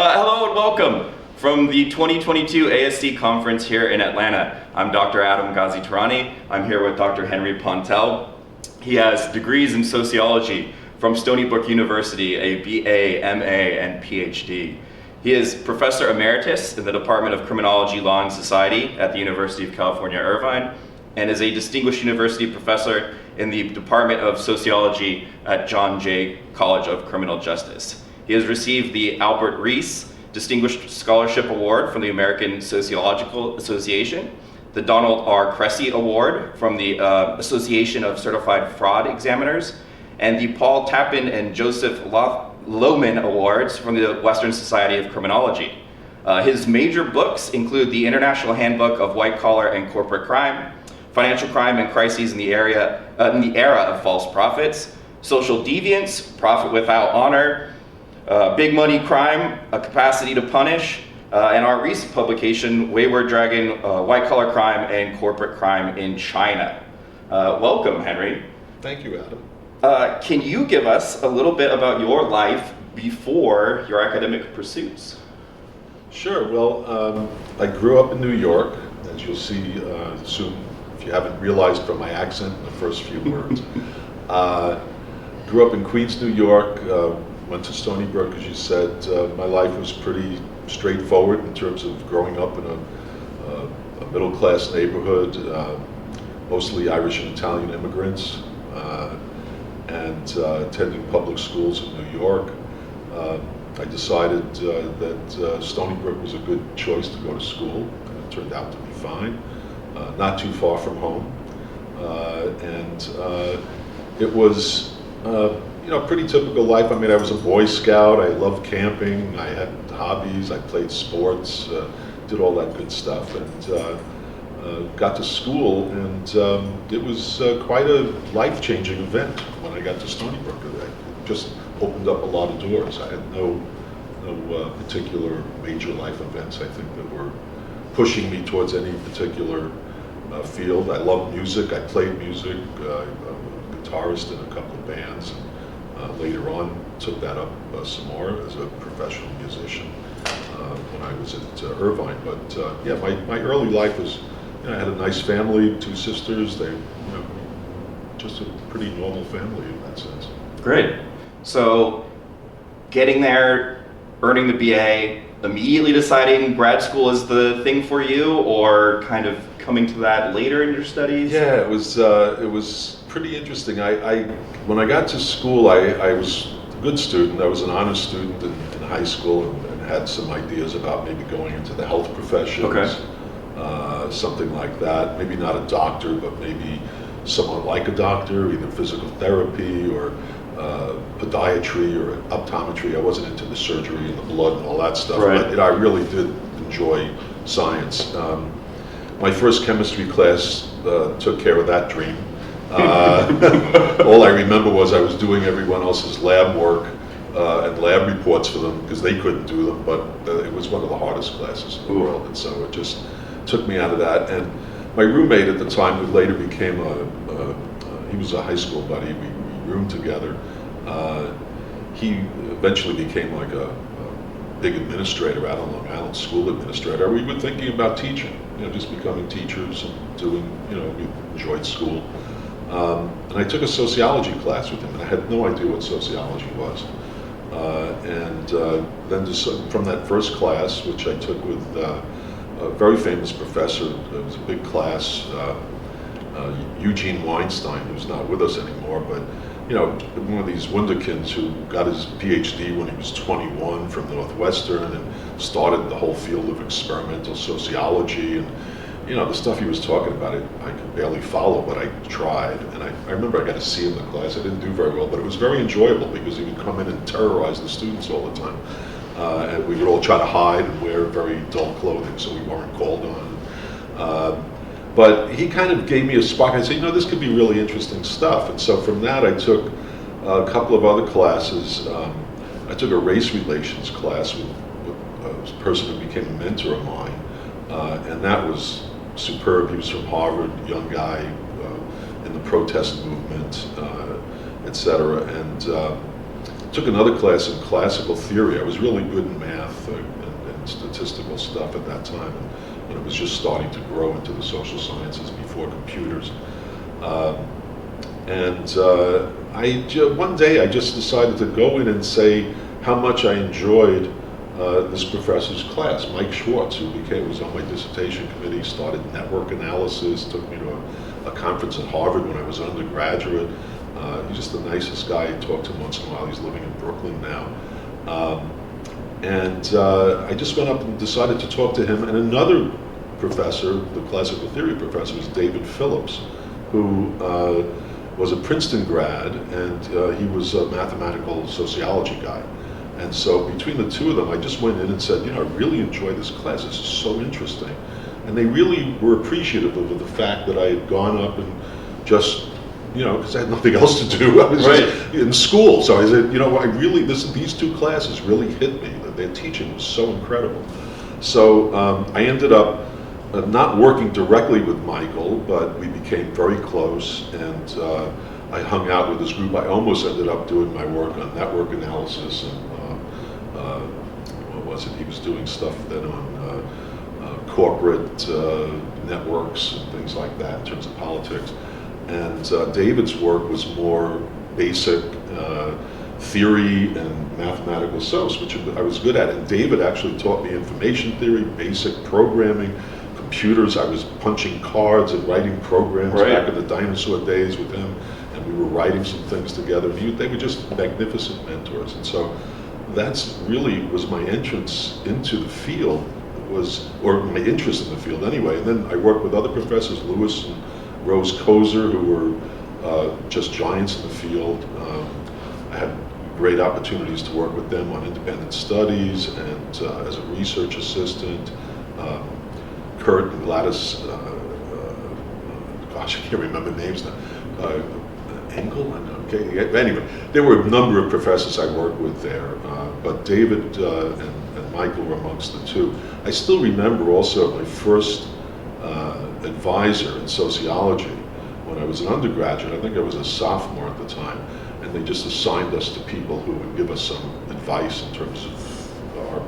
Hello and welcome from the 2022 ASD conference here in Atlanta. I'm Dr. Ghazi-Tehrani. I'm here with Dr. Henry Pontell. He has degrees in sociology from Stony Brook University, a BA, MA, and PhD. He is Professor Emeritus in the Department of Criminology, Law, and Society at the University of California-Irvine, and is a Distinguished University Professor in the Department of Sociology at John Jay College of Criminal Justice. He has received the Albert Rees Distinguished Scholarship Award from the American Sociological Association, the Donald R. Cressy Award from the Association of Certified Fraud Examiners, and the Paul Tappan and Joseph Lohman Awards from the Western Society of Criminology. His major books include the International Handbook of White Collar and Corporate Crime, Financial Crime and Crises in the Era of False Profits, Social Deviance, Profit Without Honor, Big Money Crime, A Capacity to Punish, and our recent publication, Wayward Dragon, White Collar Crime and Corporate Crime in China. Welcome, Henry. Thank you, Adam. Can you give us a little bit about your life before your academic pursuits? Sure. Well, I grew up in New York, as you'll see soon, if you haven't realized from my accent in the first few words. Grew up in Queens, New York. Went to Stony Brook, as you said. My life was pretty straightforward in terms of growing up in a middle-class neighborhood, mostly Irish and Italian immigrants, and attending public schools in New York. I decided that Stony Brook was a good choice to go to school, and it turned out to be fine. Not too far from home, and it was pretty typical life. I mean, I was a Boy Scout. I loved camping. I had hobbies. I played sports, did all that good stuff, and got to school, and it was quite a life-changing event when I got to Stony Brook. It just opened up a lot of doors. I had no particular major life events, I think, that were pushing me towards any particular field. I loved music. I played music. I'm a guitarist in a couple of bands. Later on, took that up some more as a professional musician when I was at Irvine. But yeah, my early life was, I had a nice family, 2 sisters. They, just a pretty normal family in that sense. Great. So, getting there, earning the BA, immediately deciding grad school is the thing for you, or kind of coming to that later in your studies? Yeah, it was pretty interesting. When I got to school, I was a good student. I was an honor student in high school, and had some ideas about maybe going into the health professions, okay. Something like that. Maybe not a doctor, but maybe someone like a doctor, either physical therapy or podiatry or optometry. I wasn't into the surgery and the blood and all that stuff, right. But I really did enjoy science. My first chemistry class took care of that dream. All I remember was I was doing everyone else's lab work and lab reports for them because they couldn't do them, but it was one of the hardest classes in the world, and so it just took me out of that. And my roommate at the time, who later became he was a high school buddy, we roomed together. He eventually became like a big administrator out on Long Island, school administrator. We were thinking about teaching, just becoming teachers and doing, we enjoyed school. And I took a sociology class with him, and I had no idea what sociology was. Then from that first class, which I took with a very famous professor, it was a big class, Eugene Weinstein, who's not with us anymore, but one of these wunderkinds who got his PhD when he was 21 from Northwestern and started the whole field of experimental sociology. And the stuff he was talking about, I could barely follow, but I tried. And I remember I got to see him in the class. I didn't do very well, but it was very enjoyable because he would come in and terrorize the students all the time. And we would all try to hide and wear very dull clothing so we weren't called on. But he kind of gave me a spark. I said, this could be really interesting stuff. And so from that, I took a couple of other classes. I took a race relations class with a person who became a mentor of mine. And that was superb. He was from Harvard, young guy in the protest movement, et cetera. And took another class in classical theory. I was really good in math and statistical stuff at that time. And it was just starting to grow into the social sciences before computers. One day I just decided to go in and say how much I enjoyed this professor's class, Mike Schwartz, who was on my dissertation committee, started network analysis, took me to a conference at Harvard when I was an undergraduate. He's just the nicest guy. I talk to him once in a while. He's living in Brooklyn now. I just went up and decided to talk to him. And another professor, the classical theory professor, was David Phillips, who was a Princeton grad, and he was a mathematical sociology guy. And so between the two of them, I just went in and said, I really enjoy this class. This is so interesting. And they really were appreciative of the fact that I had gone up and just, because I had nothing else to do. I was just in school. So I said, these two classes really hit me. Their teaching was so incredible. So I ended up not working directly with Michael, but we became very close, and I hung out with his group. I almost ended up doing my work on network analysis, and what was it? He was doing stuff then on corporate networks and things like that in terms of politics. And David's work was more basic theory and mathematical source, which I was good at. And David actually taught me information theory, basic programming, computers. I was punching cards and writing programs back in the dinosaur days with him, and we were writing some things together. They were just magnificent mentors. And so that's really was my entrance into the field, or my interest in the field anyway. And then I worked with other professors, Lewis and Rose Kozer, who were just giants in the field. I had great opportunities to work with them on independent studies and as a research assistant. Kurt and Gladys, gosh, I can't remember names now. Engel? Okay. Anyway, there were a number of professors I worked with there, but David and Michael were amongst the two. I still remember also my first advisor in sociology when I was an undergraduate. I think I was a sophomore at the time, and they just assigned us to people who would give us some advice in terms of our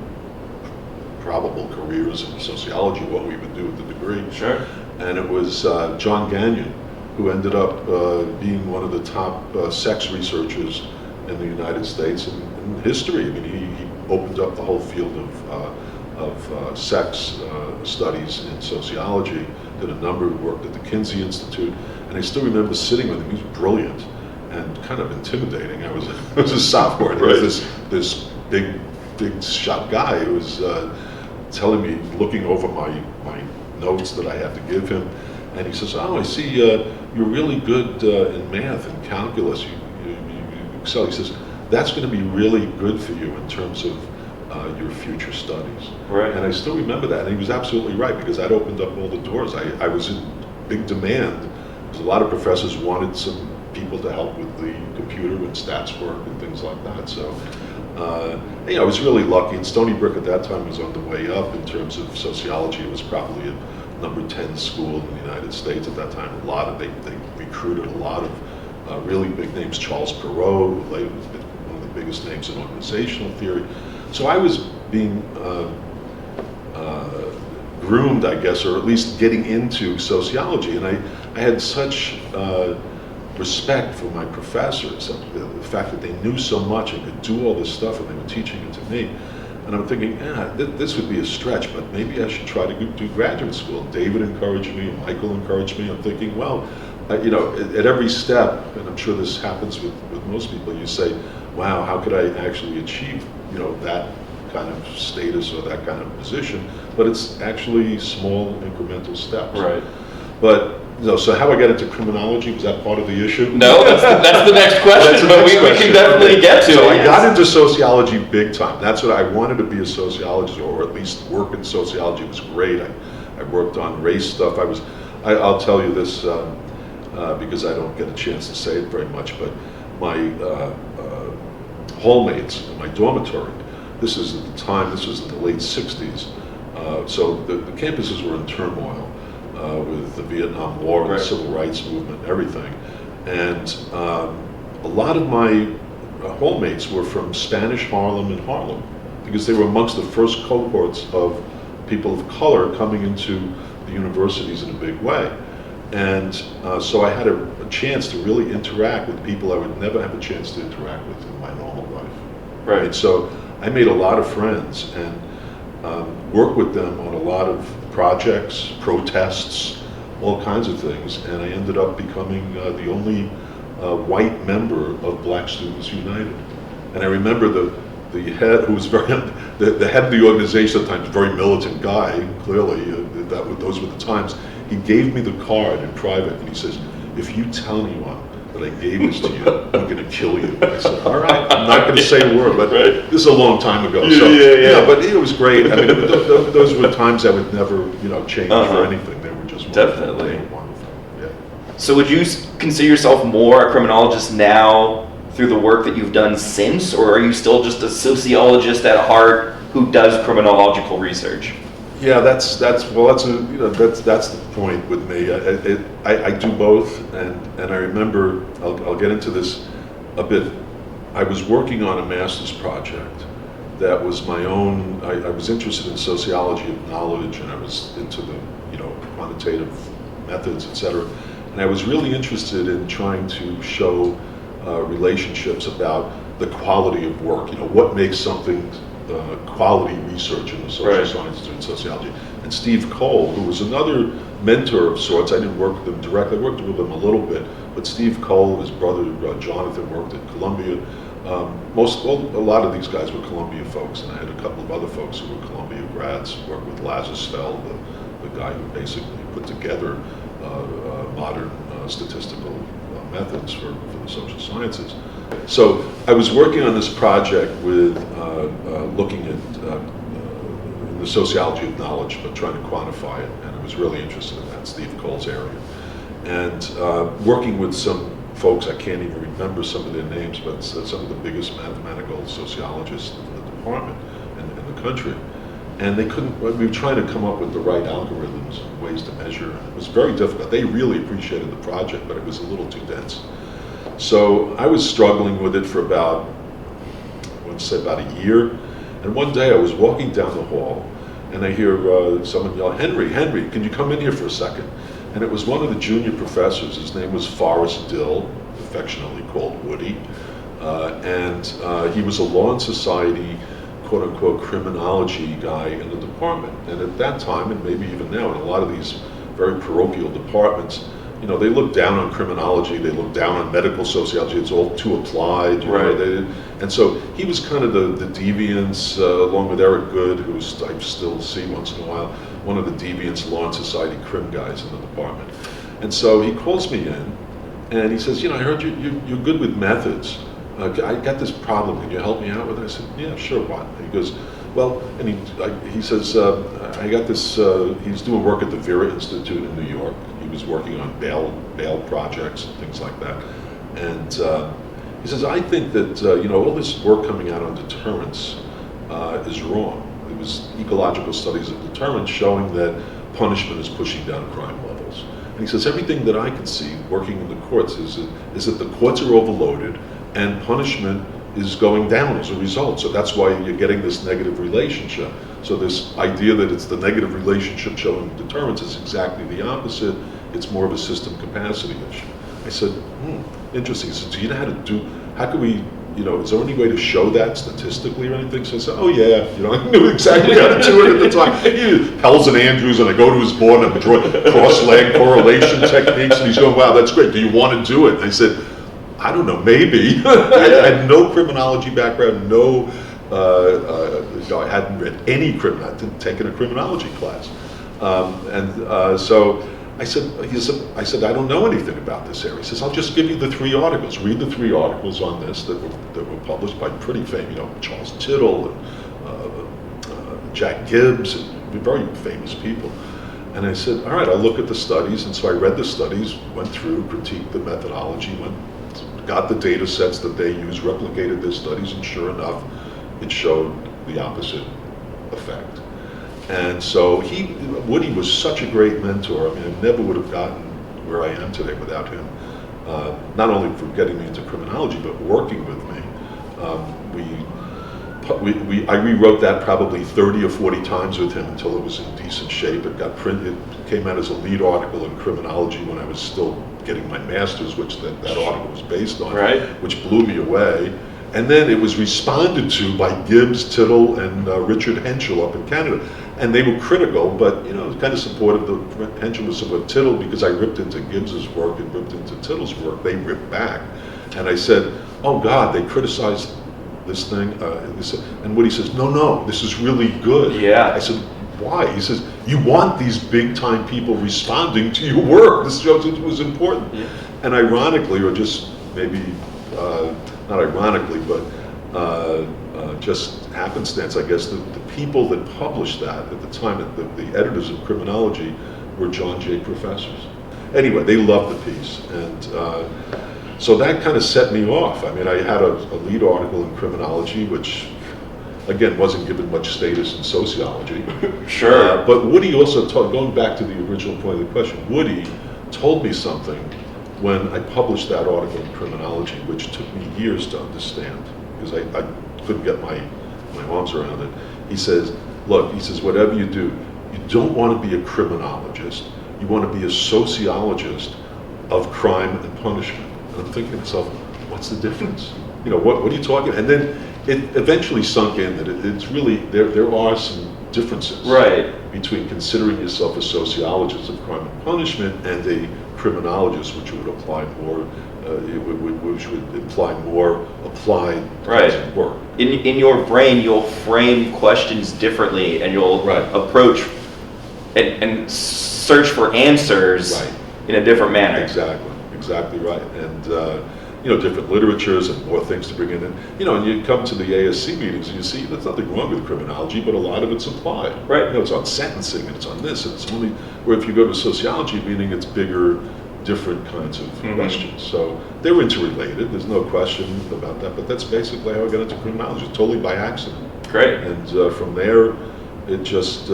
probable careers in sociology, what we would do with the degree. Sure. And it was John Gagnon, who ended up being one of the top sex researchers in the United States in history. I mean, he opened up the whole field of sex studies in sociology, did a number of work at the Kinsey Institute, and I still remember sitting with him. He was brilliant and kind of intimidating. I was a sophomore, and there was this big shot guy who was telling me, looking over my notes that I had to give him, and he says, "Oh, I see you're really good in math and calculus. You excel." He says, "That's going to be really good for you in terms of your future studies." Right. And I still remember that, and he was absolutely right, because that opened up all the doors. I was in big demand, because a lot of professors wanted some people to help with the computer and stats work and things like that. So I was really lucky. And Stony Brook at that time was on the way up in terms of sociology. It was probably a number 10 school in the United States at that time. They recruited a lot of really big names. Charles Perrault, who later was one of the biggest names in organizational theory. So I was being groomed, I guess, or at least getting into sociology. And I had such respect for my professors, the fact that they knew so much and could do all this stuff, and they were teaching it to me. And I'm thinking, this would be a stretch, but maybe I should try to do graduate school. David encouraged me, and Michael encouraged me. I'm thinking, well, at every step, and I'm sure this happens with most people, you say, wow, how could I actually achieve, that kind of status or that kind of position? But it's actually small incremental steps. Right. But so how I got into criminology, was that part of the issue? No, that's the next question, but we can definitely get to it. So I got into sociology big time. That's what I wanted to be, a sociologist, or at least work in sociology. It was great. I worked on race stuff. I'll tell you this because I don't get a chance to say it very much, but my hallmates in my dormitory, this is at the time, this was in the late 60s, so the campuses were in turmoil. With the Vietnam War and the Civil Rights Movement and everything. And a lot of my hallmates were from Spanish Harlem and Harlem, because they were amongst the first cohorts of people of color coming into the universities in a big way. And so I had a chance to really interact with people I would never have a chance to interact with in my normal life. Right. So I made a lot of friends and worked with them on a lot of projects, protests, all kinds of things. And I ended up becoming the only white member of Black Students United. And I remember the head, who was the head of the organization at the time, a very militant guy, clearly, those were the times. He gave me the card in private, and he says, "If you tell anyone that I gave this to you, I'm going to kill you." I said, "All right, I'm not going to say a word," but right. This is a long time ago. Yeah, so, yeah. But it was great. I mean, those were times I would never, change for anything. They were just definitely wonderful. Yeah. So would you consider yourself more a criminologist now through the work that you've done since, or are you still just a sociologist at heart who does criminological research? Yeah, that's the point with me. I do both, and I remember, I'll get into this a bit. I was working on a master's project that was my own. I was interested in sociology of knowledge, and I was into the quantitative methods, etc. And I was really interested in trying to show relationships about the quality of work. What makes something quality research in the social sciences and sociology. And Steve Cole, who was another mentor of sorts, I didn't work with him directly, I worked with him a little bit, but Steve Cole, his brother Jonathan, worked at Columbia. A lot of these guys were Columbia folks, and I had a couple of other folks who were Columbia grads, worked with Lazarsfeld, the guy who basically put together modern statistical methods for the social sciences. So I was working on this project with looking at the sociology of knowledge, but trying to quantify it, and I was really interested in that, Steve Cole's area. And working with some folks, I can't even remember some of their names, but some of the biggest mathematical sociologists in the department in the country. And they couldn't, we were trying to come up with the right algorithms and ways to measure. It was very difficult. They really appreciated the project, but it was a little too dense. So I was struggling with it for about a year. And one day I was walking down the hall and I hear someone yell, Henry, can you come in here for a second? And it was one of the junior professors. His name was Forrest Dill, affectionately called Woody. And he was a Law and Society, quote unquote, criminology guy in the department. And at that time, and maybe even now, in a lot of these very parochial departments, they look down on criminology, they look down on medical sociology, it's all too applied. And so he was kind of the deviants, along with Eric Good, who I still see once in a while, one of the deviants Law and Society crim guys in the department. And so he calls me in, and he says, I heard you're good with methods. I got this problem, can you help me out with it? I said, yeah, sure, what? He goes, well, and he says, I got this, he's doing work at the Vera Institute in New York. He was working on bail projects and things like that. And he says, I think that, all this work coming out on deterrence is wrong. It was ecological studies of deterrence showing that punishment is pushing down crime levels. And he says, everything that I can see working in the courts is that the courts are overloaded and punishment is going down as a result. So that's why you're getting this negative relationship. So this idea that it's the negative relationship showing deterrence is exactly the opposite. It's more of a system capacity issue. I said, interesting. He said, do you know how can we, is there any way to show that statistically or anything? So I said, oh yeah, I knew exactly how to do it at the time. Hells and Andrews, and I go to his board and I draw cross-leg correlation techniques, and he's going, wow, that's great. Do you want to do it? And I said, I don't know, maybe. I had no criminology background, I hadn't read any I didn't take a criminology class. So I said, I don't know anything about this area. He says, I'll just give you the 3 articles. Read the 3 articles on this that were published by pretty famous, Charles Tittle and Jack Gibbs, and very famous people. And I said, all right, I'll look at the studies. And so I read the studies, went through, critiqued the methodology, got the data sets that they use, replicated their studies, and sure enough, it showed the opposite effect. And so Woody was such a great mentor. I mean, I never would have gotten where I am today without him. Not only for getting me into criminology, but working with me. I rewrote that probably 30 or 40 times with him until it was in decent shape. It got printed, it came out as a lead article in Criminology when I was still getting my master's, which that article was based on, right, which blew me away. And then it was responded to by Gibbs, Tittle, and Richard Henschel up in Canada. And they were critical, but kind of supportive. Henschel was supportive of Tittle because I ripped into Gibbs's work and ripped into Tittle's work. They ripped back. And I said, oh God, they criticized this thing. And Woody says, no, this is really good. Yeah. I said, why? He says, you want these big time people responding to your work. This shows it was important. Yeah. And ironically, or just maybe, not ironically, but just happenstance, I guess, the people that published that at the time, the editors of Criminology, were John Jay professors. Anyway, they loved the piece, and so that kind of set me off. I mean, I had a lead article in Criminology, which, again, wasn't given much status in sociology. Sure. But Woody also going back to the original point of the question, Woody told me something when I published that article in Criminology, which took me years to understand, because I couldn't get my arms around it. He says, look, whatever you do, you don't want to be a criminologist, you want to be a sociologist of crime and punishment. And I'm thinking to myself, what's the difference? What are you talking? And then it eventually sunk in that it's really, there are some differences, right, between considering yourself a sociologist of crime and punishment and a criminologist, which would apply more, which would imply more applied right work. In your brain, you'll frame questions differently, and you'll right. approach and search for answers right. in a different manner. Exactly right. And different literatures and more things to bring in. And you come to the ASC meetings and you see there's nothing wrong with criminology, but a lot of it's applied. Right. It's on sentencing and it's on this, and it's only where if you go to a sociology meeting, it's bigger, different kinds of questions. So they're interrelated. There's no question about that. But that's basically how I got into criminology, totally by accident. Great. And from there, it just.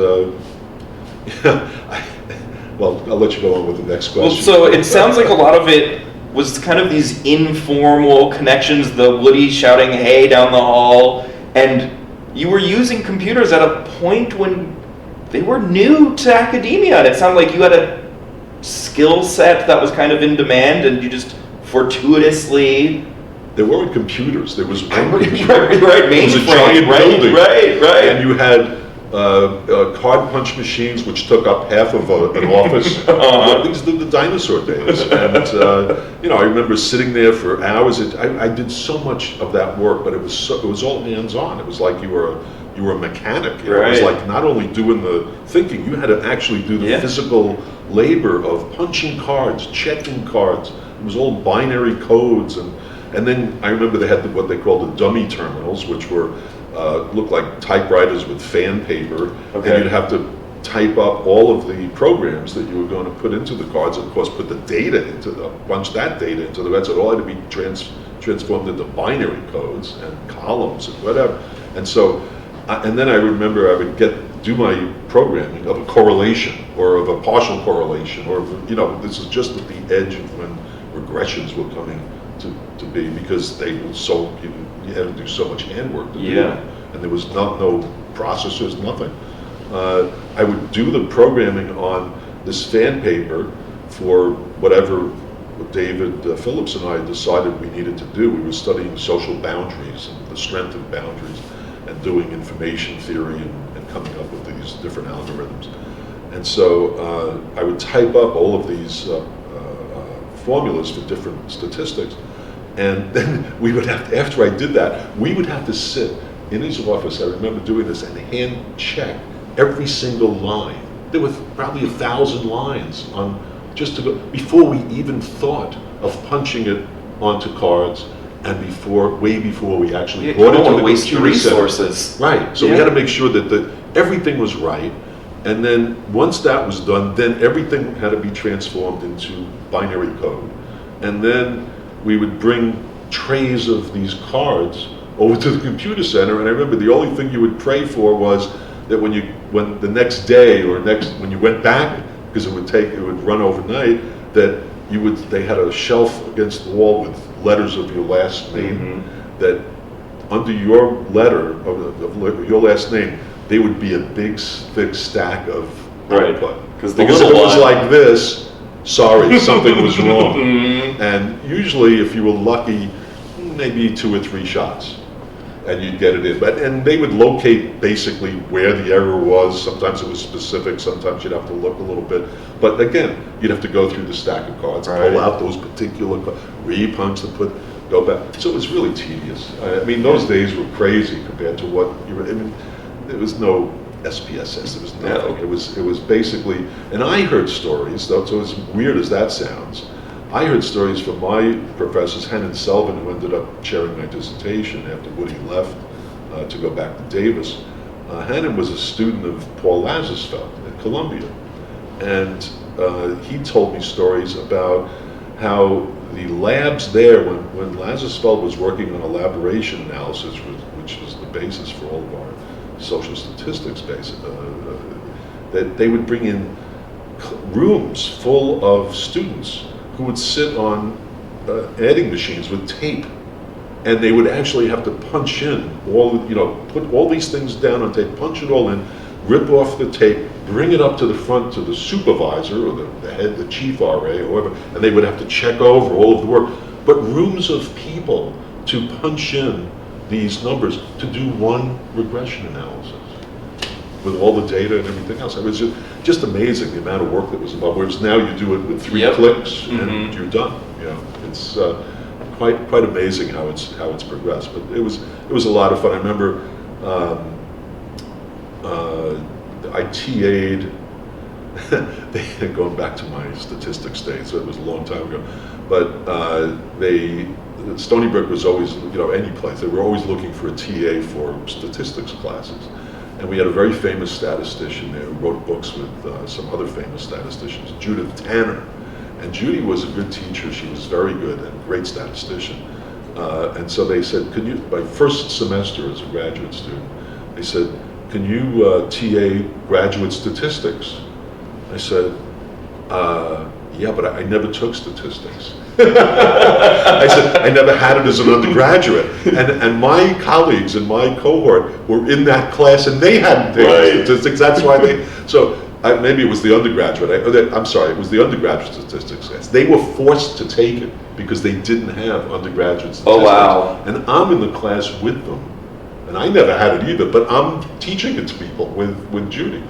Well, I'll let you go on with the next question. Well, so it sounds like a lot of it was kind of these informal connections, the Woody shouting, hey, down the hall, and you were using computers at a point when they were new to academia, and it sounded like you had a skill set that was kind of in demand, and you just fortuitously... There weren't computers, there was one computer. Right, it was a giant building. Right. And you had card punch machines, which took up half of an office. These are the dinosaur days. And I remember sitting there for hours. I did so much of that work, but it was all hands-on. It was like you were a mechanic. It was like not only doing the thinking, you had to actually do the physical labor of punching cards, checking cards. It was all binary codes, and then I remember they had what they called the dummy terminals, which were looked like typewriters with fan paper, and you'd have to type up all of the programs that you were going to put into the cards, and of course put the data bunch that data into the rest. It all had to be transformed into binary codes and columns and whatever. And so, and then I remember I would do my programming of a correlation or of a partial correlation, or this is just at the edge of when regressions were coming to be, because they were you had to do so much handwork to do it. And there was no processors, nothing. I would do the programming on this fan paper for whatever David Phillips and I decided we needed to do. We were studying social boundaries and the strength of boundaries and doing information theory and coming up with these different algorithms. And so I would type up all of these formulas for different statistics. And then we would have to, after I did that, we would have to sit in his office, I remember doing this, and hand check every single line. There were probably 1,000 lines on just to go, before we even thought of punching it onto cards, and way before we actually brought it to the waste your resources. Center. Right, so we had to make sure that everything was right, and then once that was done, then everything had to be transformed into binary code. And then we would bring trays of these cards over to the computer center, and I remember the only thing you would pray for was that when the next day or when you went back, because it would run overnight, that they had a shelf against the wall with letters of your last name, that under your letter of your last name, there would be a big, thick stack of output. Because If it was like this, sorry, something was wrong. And usually, if you were lucky, maybe 2 or 3 shots, and you'd get it in. And they would locate basically where the error was. Sometimes it was specific, sometimes you'd have to look a little bit. But again, you'd have to go through the stack of cards, pull out those particular cards, re-punch them, go back. So it was really tedious. I mean, those days were crazy compared to what you were, I mean, there was no SPSS, there was nothing. It was basically, and I heard stories, though, so as weird as that sounds, I heard stories from my professors, Hennon Selvin, who ended up chairing my dissertation after Woody left to go back to Davis. Hennon was a student of Paul Lazarsfeld at Columbia. And he told me stories about how the labs there, when Lazarsfeld was working on elaboration analysis, which was the basis for all of our social statistics that they would bring in rooms full of students who would sit on adding machines with tape, and they would actually have to punch in put all these things down on tape, punch it all in, rip off the tape, bring it up to the front to the supervisor or the head, the chief RA or whatever, and they would have to check over all of the work. But rooms of people to punch in these numbers to do one regression analysis with all the data and everything else. It was just amazing the amount of work that was involved. Whereas now you do it with 3 clicks and you're done. It's quite amazing how it's progressed. But it was a lot of fun. I remember I TA'd. Going back to my statistics days, so it was a long time ago. But Stony Brook was always, any place, they were always looking for a TA for statistics classes. And we had a very famous statistician there who wrote books with some other famous statisticians, Judith Tanner. And Judy was a good teacher. She was very good and a great statistician. And so they said, my first semester as a graduate student, they said, can you TA graduate statistics? I said, yeah, but I never took statistics. I said, I never had it as an undergraduate. And my colleagues in my cohort were in that class and they hadn't taken statistics. That's why maybe it was the undergraduate. I'm sorry, it was the undergraduate statistics class. They were forced to take it because they didn't have undergraduate statistics. Oh, wow. And I'm in the class with them. And I never had it either, but I'm teaching it to people with Judy.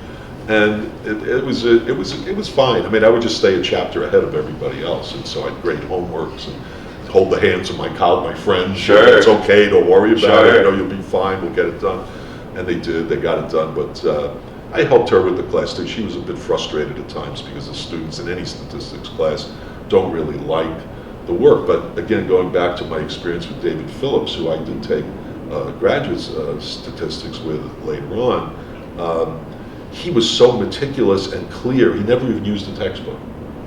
And it was fine. I mean, I would just stay a chapter ahead of everybody else, and so I'd grade homeworks and hold the hands of my friends. Sure. It's okay, don't worry about it. You'll be fine. We'll get it done. And they did. They got it done. But I helped her with the class too. She was a bit frustrated at times because the students in any statistics class don't really like the work. But again, going back to my experience with David Phillips, who I did take graduate statistics with later on. He was so meticulous and clear, he never even used a textbook.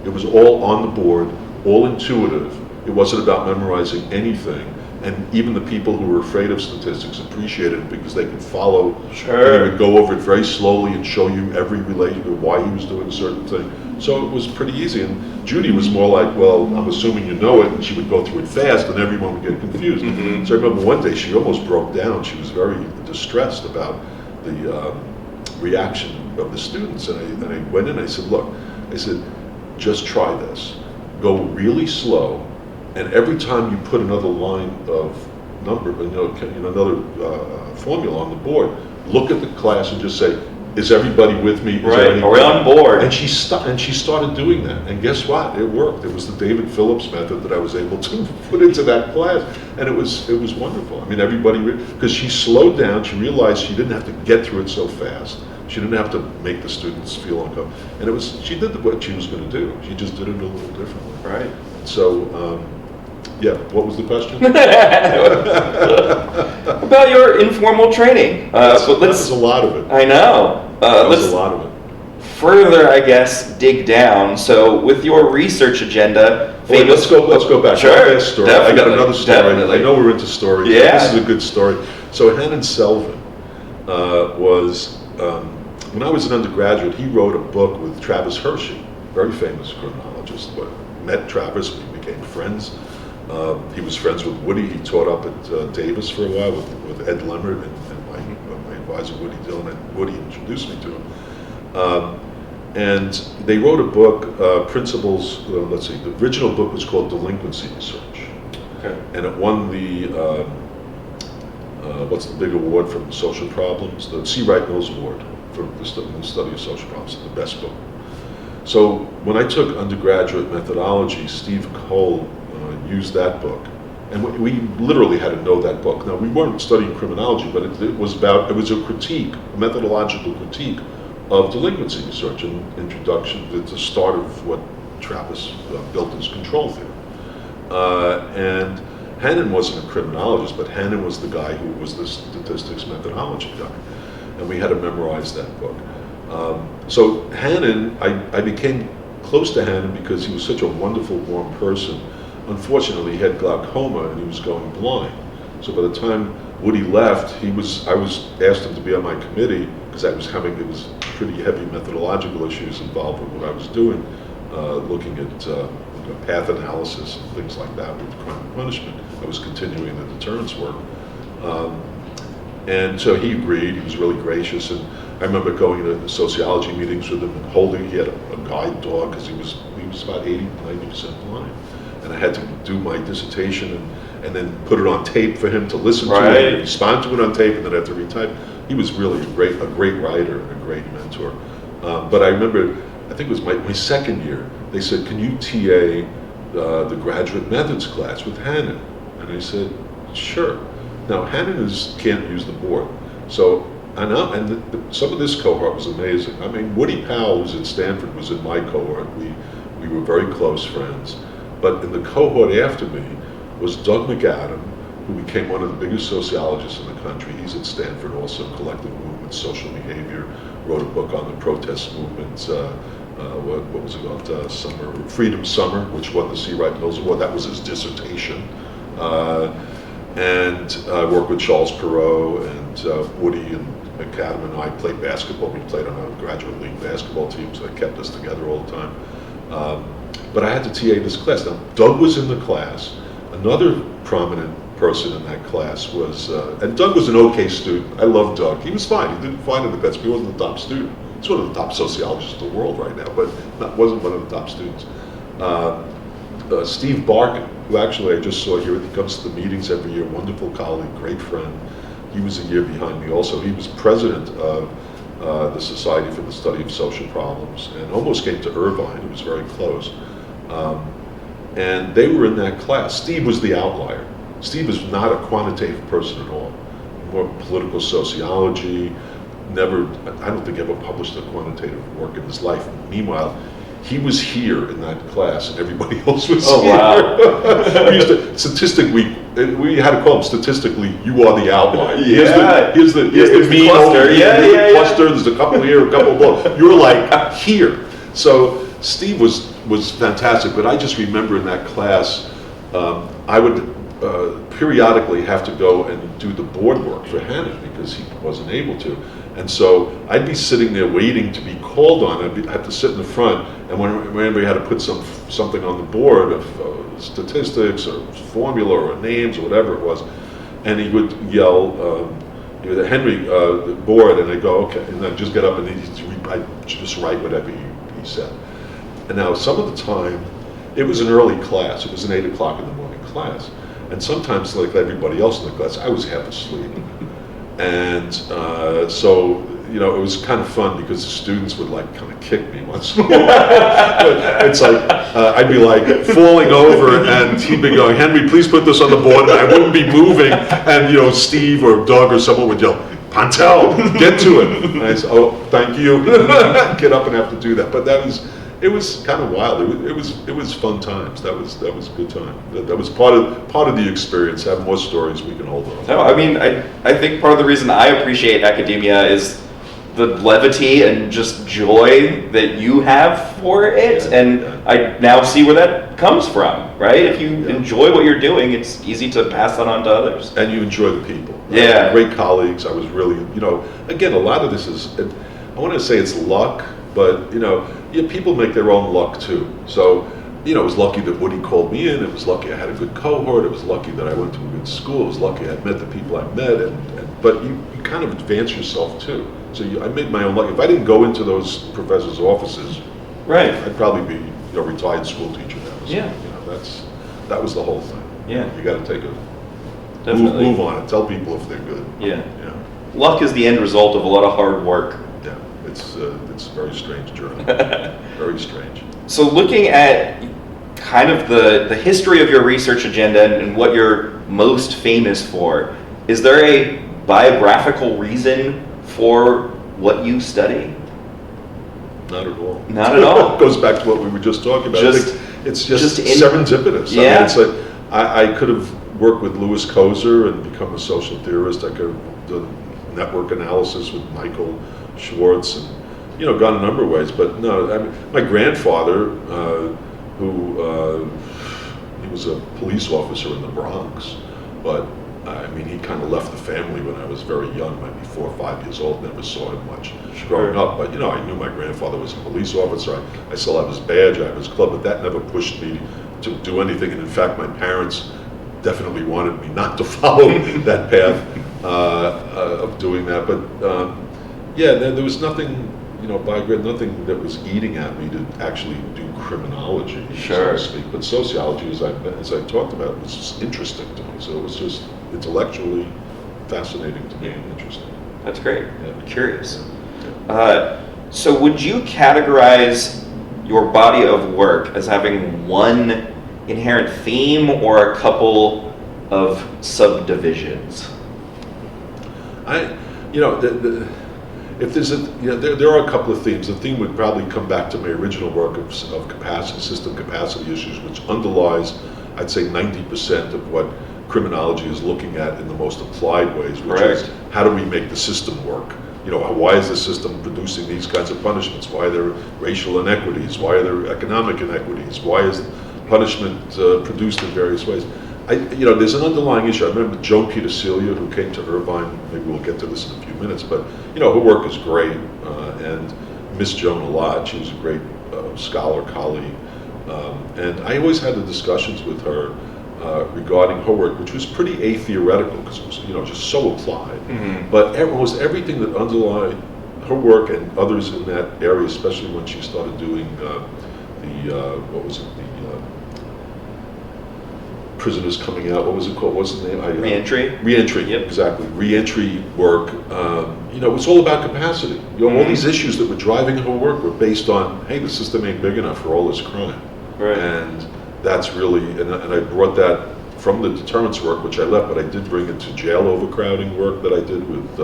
It was all on the board, all intuitive. It wasn't about memorizing anything. And even the people who were afraid of statistics appreciated it because they could follow. Sure. And he would go over it very slowly and show you every relation to why he was doing a certain thing. So it was pretty easy. And Judy was more like, well, I'm assuming you know it, and she would go through it fast and everyone would get confused. Mm-hmm. So I remember one day she almost broke down. She was very distressed about the reaction of the students. And I went in and I said, look, just try this. Go really slow. And every time you put another line of number, another formula on the board, look at the class and just say, is everybody with me? Are we on board? And she started doing that. And guess what? It worked. It was the David Phillips method that I was able to put into that class. And it was wonderful. I mean, everybody, because she slowed down, she realized she didn't have to get through it so fast. She didn't have to make the students feel uncomfortable. And she did what she was going to do. She just did it a little differently. Right. So, yeah, what was the question? About your informal training. That was a lot of it. I know. Let's a lot of it. Further, I guess, dig down. So, with your research agenda, let's go back. Sure, story. I got another story. Definitely. I know we're into stories. Yeah. This is a good story. So, Hennon Selvin was, when I was an undergraduate, he wrote a book with Travis Hershey, very famous criminologist. Met Travis, we became friends. He was friends with Woody. He taught up at Davis for a while with Ed Leonard and my advisor Woody Dillon, and Woody introduced me to him. And they wrote a book, Principles, let's see, the original book was called Delinquency Research. Okay. And it won the, what's the big award from social problems? The C. Wright Mills Award for the study of social problems, the best book. So when I took undergraduate methodology, Steve Cole used that book. And we literally had to know that book. Now, we weren't studying criminology, but it was a critique, a methodological critique of delinquency research and introduction. It's the start of what Trappist built his control theory. And Hannon wasn't a criminologist, but Hannon was the guy who was the statistics methodology guy. And we had to memorize that book. So Hannon, I became close to Hannon because he was such a wonderful, warm person. Unfortunately, he had glaucoma and he was going blind. So by the time Woody left, I was asked him to be on my committee because it was pretty heavy methodological issues involved with what I was doing, looking at path analysis and things like that with crime and punishment. I was continuing the deterrence work. And so he agreed. He was really gracious. And I remember going to sociology meetings with him and he had a guide dog because he was about 80–90% blind. And I had to do my dissertation and then put it on tape for him to listen to it, and respond to it on tape, and then have to retype. He was really a great writer and a great mentor. But I remember, I think it was my second year, they said, can you TA the graduate methods class with Hannon? And I said, sure. Now, Hannon can't use the board. So, some of this cohort was amazing. I mean, Woody Powell, who's at Stanford, was in my cohort. We were very close friends. But in the cohort after me was Doug McAdam, who became one of the biggest sociologists in the country. He's at Stanford also, collective movement, social behavior, wrote a book on the protest movement, what was it called, Freedom Summer, which won the C. Wright Mills Award. That was his dissertation. And I worked with Charles Perot and Woody and McAdam and I played basketball. We played on a graduate league basketball team, so that kept us together all the time. But I had to TA this class. Now, Doug was in the class. Another prominent person in that class was, and Doug was an okay student. I love Doug. He was fine. He did fine in the class, but he wasn't the top student. He's one of the top sociologists in the world right now, but wasn't one of the top students. Steve Barkin, who actually I just saw here, he comes to the meetings every year, wonderful colleague, great friend. He was a year behind me also. He was president of the Society for the Study of Social Problems and almost came to Irvine. It was very close. And they were in that class. Steve was the outlier. Steve is not a quantitative person at all. More political sociology, I don't think ever published a quantitative work in his life. Meanwhile, he was here in that class and everybody else was here. Wow. We used to, statistically, we had to call him statistically, you are the outlier. Yeah. Here's the mean cluster. Yeah. Cluster, there's a couple here, a couple below. You're like here. So Steve was fantastic, but I just remember in that class, I would periodically have to go and do the board work for Hannon because he wasn't able to. And so I'd be sitting there waiting to be called on. I'd have to sit in the front, and whenever he had to put something on the board of statistics or formula or names or whatever it was, and he would yell, Henry, the board, and I'd go, okay, and I'd just get up and I'd just write whatever he said. And now some of the time, it was an early class. It was an 8 o'clock in the morning class. And sometimes, like everybody else in the class, I was half asleep. And so, it was kind of fun because the students would kind of kick me once in a while. It's like, I'd be falling over and he'd be going, Henry, please put this on the board. And I wouldn't be moving. And, Steve or Doug or someone would yell, Pontell, get to it. And I said, oh, thank you. Get up and have to do that. But it was kind of wild. It was fun times. That was a good time. That was part of the experience. Have more stories we can hold on. No, I mean, I think part of the reason I appreciate academia is the levity and just joy that you have for it, and I now see where that comes from. Right? If you enjoy what you're doing, it's easy to pass that on to others. And you enjoy the people. Yeah. Great colleagues. I was really, again, a lot of this is, I want to say it's luck, but people make their own luck too. So you know, it was lucky that Woody called me in. It was lucky I had a good cohort. It was lucky that I went to a good school. It was lucky I met the people I met. But you kind of advance yourself too. So I made my own luck. If I didn't go into those professors' offices, Right. I'd probably be a retired school teacher now. So, Yeah. you know, that was the whole thing. Yeah. You got to take a Definitely. move on it. Tell people if they're good. Yeah. Yeah. Luck is the end result of a lot of hard work. Yeah. It's a very strange journey. Very strange. So looking at kind of the history of your research agenda and what you're most famous for, is there a biographical reason for what you study? Not at all. Not at all. It goes back to what we were just talking about. I think it's just serendipitous. Yeah. I mean, it's like I could have worked with Louis Kozer and become a social theorist. I could have done network analysis with Michael Schwartz and, you know, gone a number of ways. But no, I mean, my grandfather, who he was a police officer in the Bronx, but I mean, he kind of left the family when I was very young, maybe 4 or 5 years old. Never saw him much growing up. But, you know, I knew my grandfather was a police officer. I still have his badge, I have his club, but that never pushed me to do anything. And in fact, my parents definitely wanted me not to follow that path of doing that. But yeah, there was nothing, you know, nothing that was eating at me to actually do criminology, so to speak. But sociology, as I talked about, was just interesting to me. So it was just intellectually fascinating to me and interesting. That's great. Yeah. Curious. So would you categorize your body of work as having one inherent theme or a couple of subdivisions? You know, if there's there are a couple of themes. The theme would probably come back to my original work of capacity, system capacity issues, which underlies, I'd say, 90% of what criminology is looking at in the most applied ways, which is how do we make the system work? You know, why is the system producing these kinds of punishments? Why are there racial inequities? Why are there economic inequities? Why is punishment produced in various ways? You know, there's an underlying issue. I remember Joan Petersilia, who came to Irvine. Maybe we'll get to this in a few minutes, but you know, her work is great, and miss Joan a lot. She was a great scholar, colleague, and I always had the discussions with her regarding her work, which was pretty atheoretical because it was, you know, just so applied. Mm-hmm. But almost everything that underlied her work and others in that area, especially when she started doing what was it, prisoners coming out, what was it called? What's the name? Reentry. Reentry. Yep. Exactly. Reentry work. You know, it's all about capacity. You know, all these issues that were driving her work were based on, hey, the system ain't big enough for all this crime. Right. And that's really, and I brought that from the deterrence work, which I left, but I did bring it to jail overcrowding work that I did with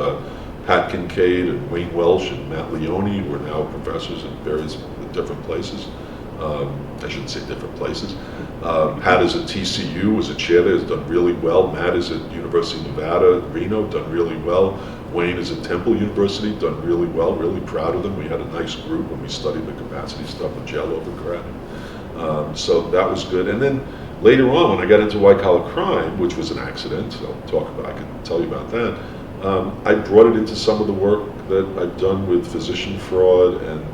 Pat Kincaid and Wayne Welsh and Matt Leone, who are now professors in various different places. I shouldn't say different places. Pat is at TCU, was a chair there, has done really well. Matt is at University of Nevada, Reno, done really well. Wayne is at Temple University, done really well, really proud of them. We had a nice group when we studied the capacity stuff with jail overcrowding. So that was good. And then later on, when I got into white-collar crime, which was an accident, so I can tell you about that, I brought it into some of the work that I've done with physician fraud and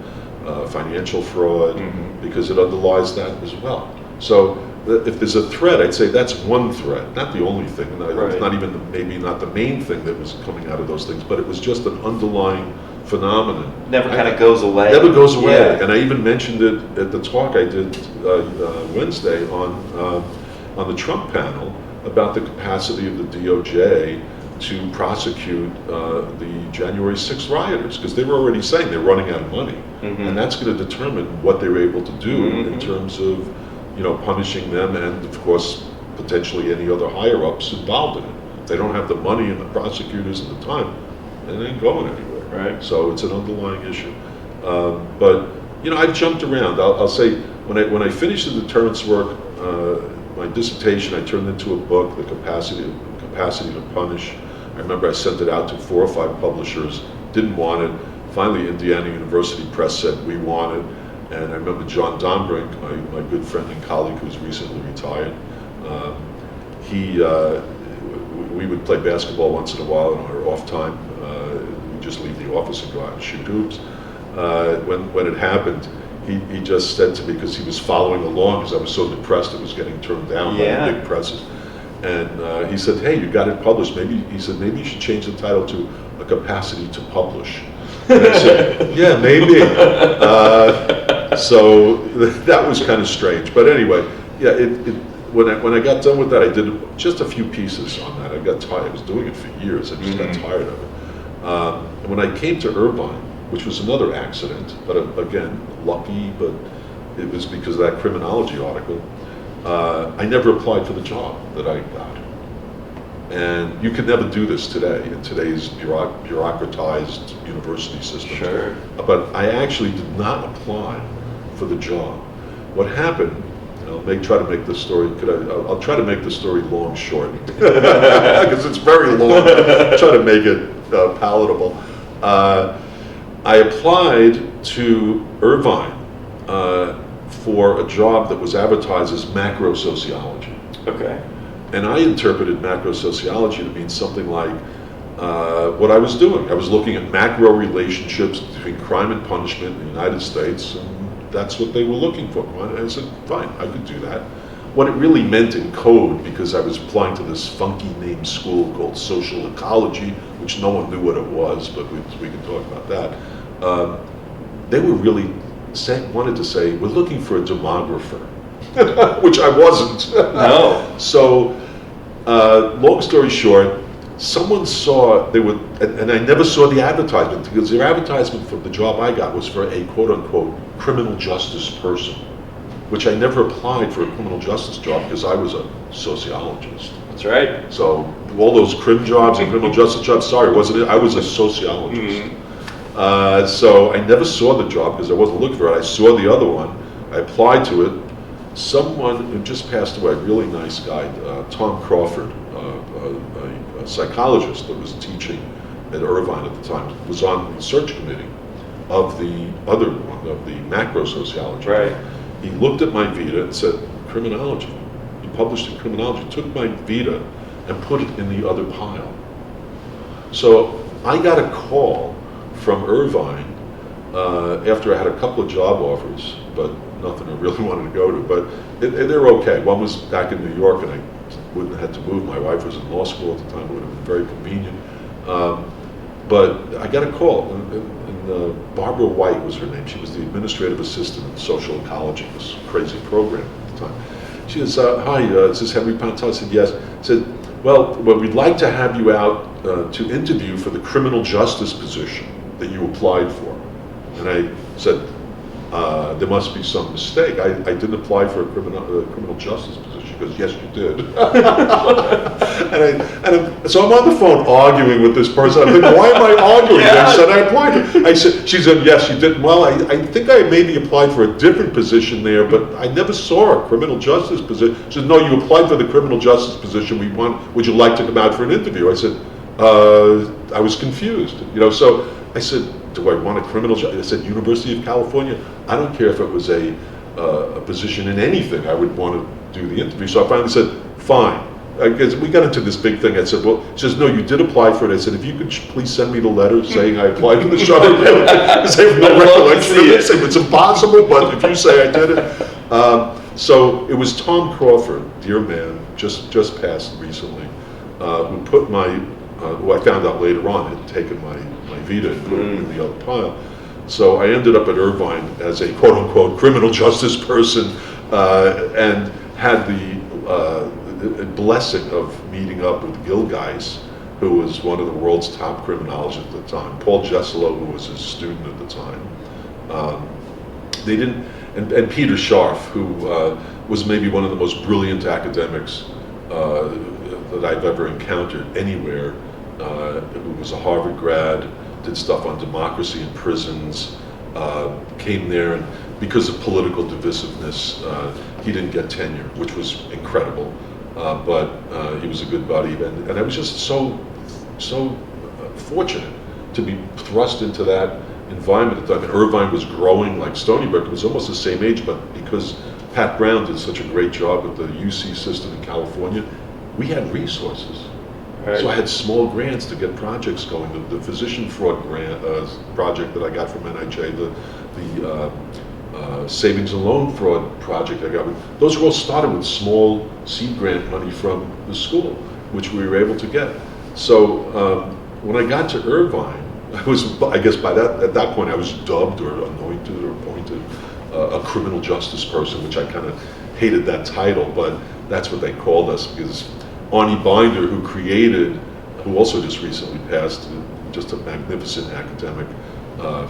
financial fraud, because it underlies that as well. So if there's a thread, I'd say that's one thread, not the only thing. It's not even maybe not the main thing that was coming out of those things, but it was just an underlying phenomenon. Never kind of goes away. Never goes away. Yeah. And I even mentioned it at the talk I did Wednesday on the Trump panel about the capacity of the DOJ to prosecute the January 6th rioters, because they were already saying they're running out of money, and that's going to determine what they were able to do in terms of, you know, punishing them and, of course, potentially any other higher-ups involved in it. If they don't have the money and the prosecutors and the time, it ain't going anywhere. Right. So it's an underlying issue. But you know, I've jumped around. I'll say when I finished the deterrence work, my dissertation I turned into a book, The Capacity to Punish. I remember I sent it out to 4 or 5 publishers, didn't want it. Finally, Indiana University Press said we want it. And I remember John Dombrink, my good friend and colleague who's recently retired, we would play basketball once in a while in our off time. We'd just leave the office and go out and shoot hoops. When it happened, he just said to me, because he was following along, because I was so depressed it was getting turned down by the big presses. And he said, hey, you got it published. Maybe you should change the title to A Capacity to Publish. And I said, yeah, maybe. So that was kind of strange. But anyway, yeah, when I got done with that, I did just a few pieces on that. I got tired. I was doing it for years. I just got tired of it. And when I came to Irvine, which was another accident, but again, lucky, but it was because of that criminology article, I never applied for the job that I got. And you could never do this today, in today's bureaucratized university system. Sure. But I actually did not apply for the job. What happened, I'll try to make this story, I'll try to make the story long short, because it's very long. I'll try to make it palatable. I applied to Irvine for a job that was advertised as macro sociology. Okay. And I interpreted macro sociology to mean something like what I was doing. I was looking at macro relationships between crime and punishment in the United States, and that's what they were looking for. And I said, fine, I could do that. What it really meant in code, because I was applying to this funky named school called social ecology, which no one knew what it was, but we can talk about that. They were really wanted to say, we're looking for a demographer, which I wasn't. No. So, long story short, someone saw, and I never saw the advertisement, because the advertisement for the job I got was for a quote-unquote criminal justice person, which I never applied for a criminal justice job because I was a sociologist. That's right. So all those crim jobs and criminal justice jobs, sorry, wasn't it? I was a sociologist. So I never saw the job because I wasn't looking for it. I saw the other one. I applied to it. Someone who just passed away, a really nice guy, Tom Crawford, a psychologist that was teaching at Irvine at the time, was on the search committee of the other one, of the macro sociology. Right. He looked at my vita and said, criminology. He published in criminology, took my vita and put it in the other pile. So I got a call from Irvine after I had a couple of job offers, but nothing I really wanted to go to. But they're okay. One was back in New York, and I wouldn't have had to move. My wife was in law school at the time. It would have been very convenient. But I got a call, and Barbara White was her name. She was the administrative assistant in social ecology, this crazy program at the time. She says, hi, is this Henry Pontell? I said, yes. I said, well, we'd like to have you out to interview for the criminal justice position that you applied for. And I said, there must be some mistake. I didn't apply for a criminal justice position. She goes, yes, you did. So I'm on the phone arguing with this person. I'm thinking, why am I arguing? Yeah. I said, I applied. She said, yes, you did. Well, I think I maybe applied for a different position there, but I never saw a criminal justice position. She said, no, you applied for the criminal justice position. Would you like to come out for an interview? I said, I was confused. So I said, do I want a criminal justice? I said, University of California. I don't care if it was a position in anything. I would want to do the interview. So I finally said, fine. Because we got into this big thing. I said, well, she says, no, you did apply for it. I said, if you could please send me the letter saying I applied for the job. Because I have no recollection of this. It's impossible, but if you say I did it. So it was Tom Crawford, dear man, just passed recently, who put who I found out later on had taken my vita and put it in the other pile. So I ended up at Irvine as a quote-unquote criminal justice person and had the blessing of meeting up with Gilbert Geis, who was one of the world's top criminologists at the time, Paul Jesselo, who was his student at the time. And Peter Scharf, who was maybe one of the most brilliant academics that I've ever encountered anywhere, who was a Harvard grad, did stuff on democracy in prisons, came there, and because of political divisiveness, he didn't get tenure, which was incredible. But he was a good buddy, and I was just so fortunate to be thrust into that environment at the time. And Irvine was growing like Stony Brook. It was almost the same age, but because Pat Brown did such a great job with the UC system in California, we had resources. Right. So I had small grants to get projects going. The physician fraud grant project that I got from NIJ, the savings and loan fraud project I got. Those were all started with small seed grant money from the school, which we were able to get. So when I got to Irvine, I guess at that point I was dubbed or anointed or appointed a criminal justice person, which I kind of hated that title, but that's what they called us, because Arnie Binder, who also just recently passed, just a magnificent academic, a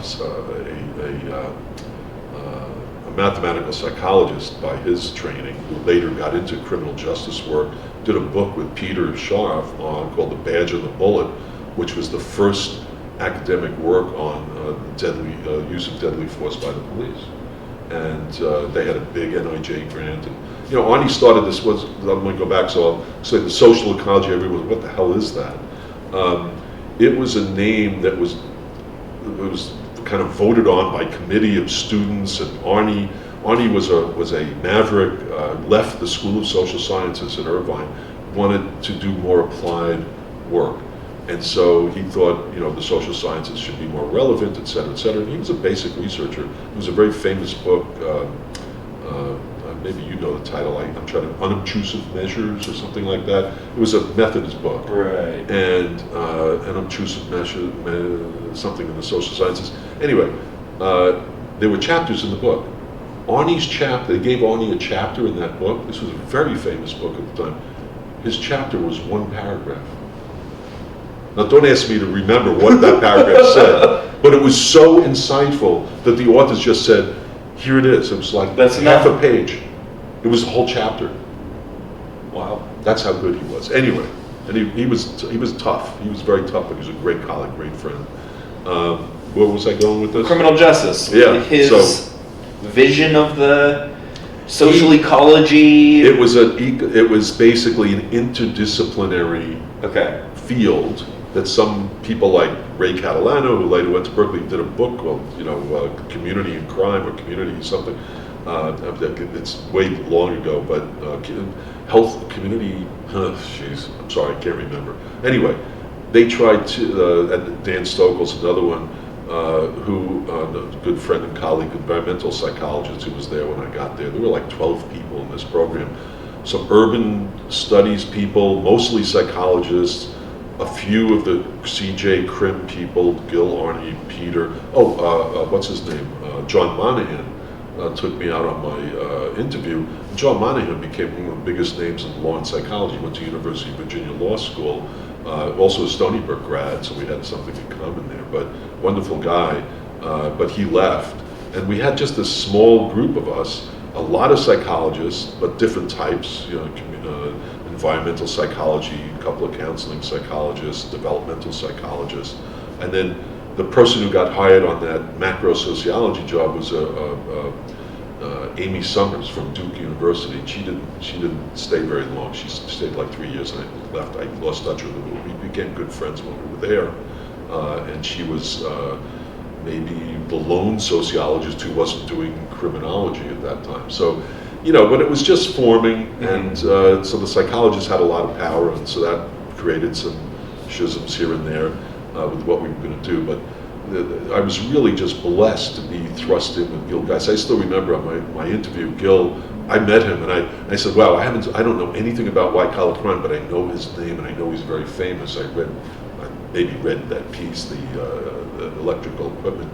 mathematical psychologist by his training, who later got into criminal justice work, did a book with Peter Scharf called The Badge and the Bullet, which was the first academic work on use of deadly force by the police. And they had a big NIJ grant. And, Arnie started this, I'm going to go back, so I'll say the social ecology, everyone, what the hell is that? It was a name that was kind of voted on by committee of students, and Arnie was a maverick, left the School of Social Sciences at Irvine, wanted to do more applied work. And so he thought, the social sciences should be more relevant, et cetera, et cetera. And he was a basic researcher. It was a very famous book, maybe you know the title, I'm trying to, Unobtrusive Measures or something like that. It was a Methodist book. Right. And Unobtrusive Measure, something in the social sciences. Anyway, there were chapters in the book. Arnie's chapter, they gave Arnie a chapter in that book. This was a very famous book at the time. His chapter was one paragraph. Now, don't ask me to remember what that paragraph said, but it was so insightful that the authors just said, here it is. It was like half a page. It was a whole chapter. Wow. That's how good he was. Anyway, and he was tough. He was very tough, but he was a great colleague, great friend. Where was I going with this? Criminal justice. Yeah. His vision of the social ecology. It was basically an interdisciplinary field that some people like Ray Catalano, who later went to Berkeley, did a book called, Community and Crime, or Community something. It's way long ago, but health, community, I'm sorry, I can't remember. Anyway, they tried to, and Dan Stokel's another one, a good friend and colleague, environmental psychologist who was there when I got there. There were like 12 people in this program. Some urban studies people, mostly psychologists, a few of the CJ Crim people, Gil, Arnie, Peter. What's his name? John Monahan took me out on my interview. John Monahan became one of the biggest names in law and psychology. Went to University of Virginia Law School. Also a Stony Brook grad, so we had something in common there. But wonderful guy. But he left, and we had just a small group of us. A lot of psychologists, but different types. Environmental psychology, a couple of counseling psychologists, developmental psychologists, and then the person who got hired on that macro sociology job was Amy Summers from Duke University. She didn't stay very long. She stayed like 3 years, and I left. I lost touch with her. We became good friends when we were there, and she was maybe the lone sociologist who wasn't doing criminology at that time. So. But it was just forming, and so the psychologists had a lot of power, and so that created some schisms here and there with what we were going to do. But I was really just blessed to be thrust in with Gil Geis. I still remember on my interview, Gil, I met him, and I said, "Wow, I don't know anything about white-collar crime, but I know his name, and I know he's very famous." I maybe read that piece, the electrical equipment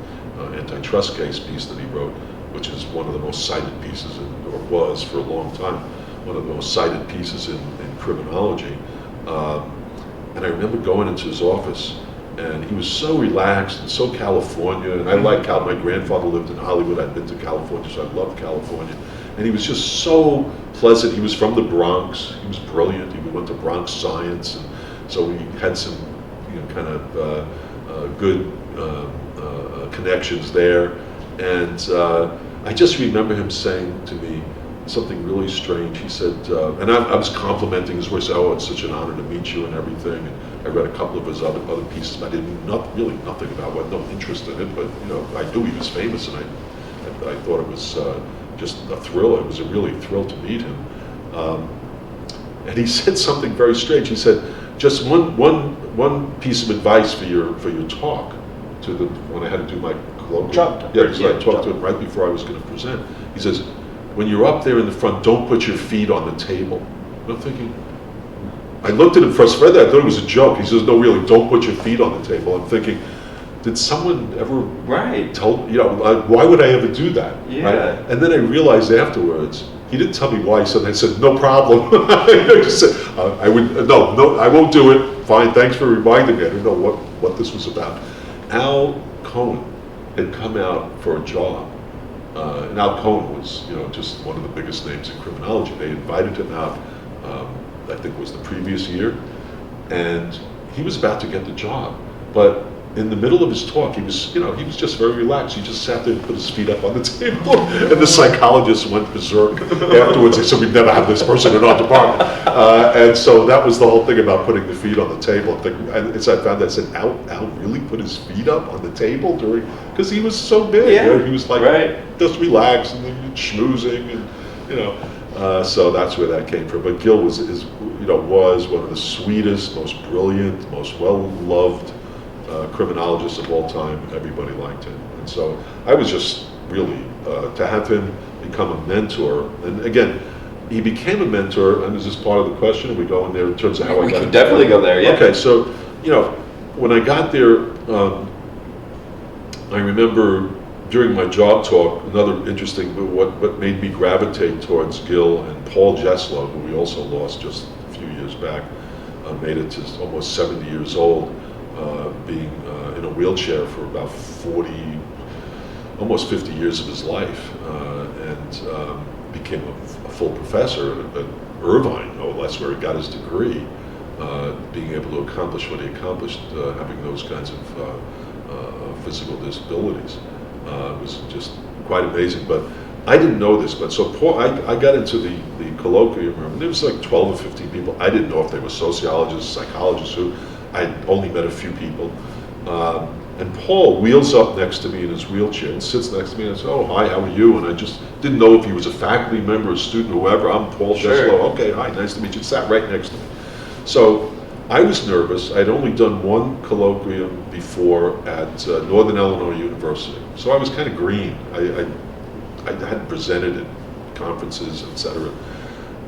antitrust case piece that he wrote, which is one of the most cited pieces, or was for a long time, one of the most cited pieces in criminology. And I remember going into his office, and he was so relaxed and so California, and I like my grandfather lived in Hollywood, I'd been to California, so I loved California. And he was just so pleasant. He was from the Bronx, he was brilliant, he went to Bronx Science, and so we had some kind of good connections there. And I just remember him saying to me something really strange. He said, and I was complimenting his voice. "Oh, it's such an honor to meet you," and everything. And I read a couple of his other pieces, but I didn't really nothing about what, no interest in it. But I knew he was famous, and I thought it was just a thrill. It was a really thrill to meet him. And he said something very strange. He said, "Just one piece of advice for your talk." When I had to do my colloquium. Job. Yeah, so I Yeah, talked to job. him right before I was going to present. He says, when you're up there in the front, don't put your feet on the table. And I'm thinking, I looked at him first, I thought it was a joke. He says, no, really, don't put your feet on the table. I'm thinking, did someone ever tell, why would I ever do that? Yeah. Right? And then I realized afterwards, he didn't tell me why, so I said, no problem. I just said, I won't do it. Fine, thanks for reminding me. I didn't know what this was about. Al Cohen had come out for a job. And Al Cohen was, just one of the biggest names in criminology. They invited him out, I think it was the previous year, and he was about to get the job. But in the middle of his talk, he was just very relaxed. He just sat there and put his feet up on the table, and the psychologist went berserk afterwards. They said, we'd never have this person in our department. And so that was the whole thing about putting the feet on the table. And as I found out, I said, Al really put his feet up on the table because he was so big. Yeah. He was like, just relax and then schmoozing, and so that's where that came from. But Gil was one of the sweetest, most brilliant, most well-loved criminologists of all time. Everybody liked him. And so I was just really, to have him become a mentor, and again, he became a mentor, and is this part of the question? Are we going there in terms of how I got could definitely go there, yeah. Okay, so, when I got there, I remember during my job talk, another interesting, what made me gravitate towards Gil and Paul Jeslow, who we also lost just a few years back, made it to almost 70 years old, being in a wheelchair for about 40, almost 50 years of his life, and became a full professor at Irvine, no less, where he got his degree, being able to accomplish what he accomplished, having those kinds of physical disabilities. Was just quite amazing. But I didn't know this, but so Paul, I got into the colloquium room, and there was like 12 or 15 people. I didn't know if they were sociologists, psychologists, who I'd only met a few people. And Paul wheels up next to me in his wheelchair and sits next to me, and I said, oh, hi, how are you? And I just didn't know if he was a faculty member, a student, whoever. I'm Paul Jeslow. Okay, hi, nice to meet you. Sat right next to me. So I was nervous. I'd only done one colloquium before at Northern Illinois University. So I was kind of green. I hadn't presented at conferences, etc.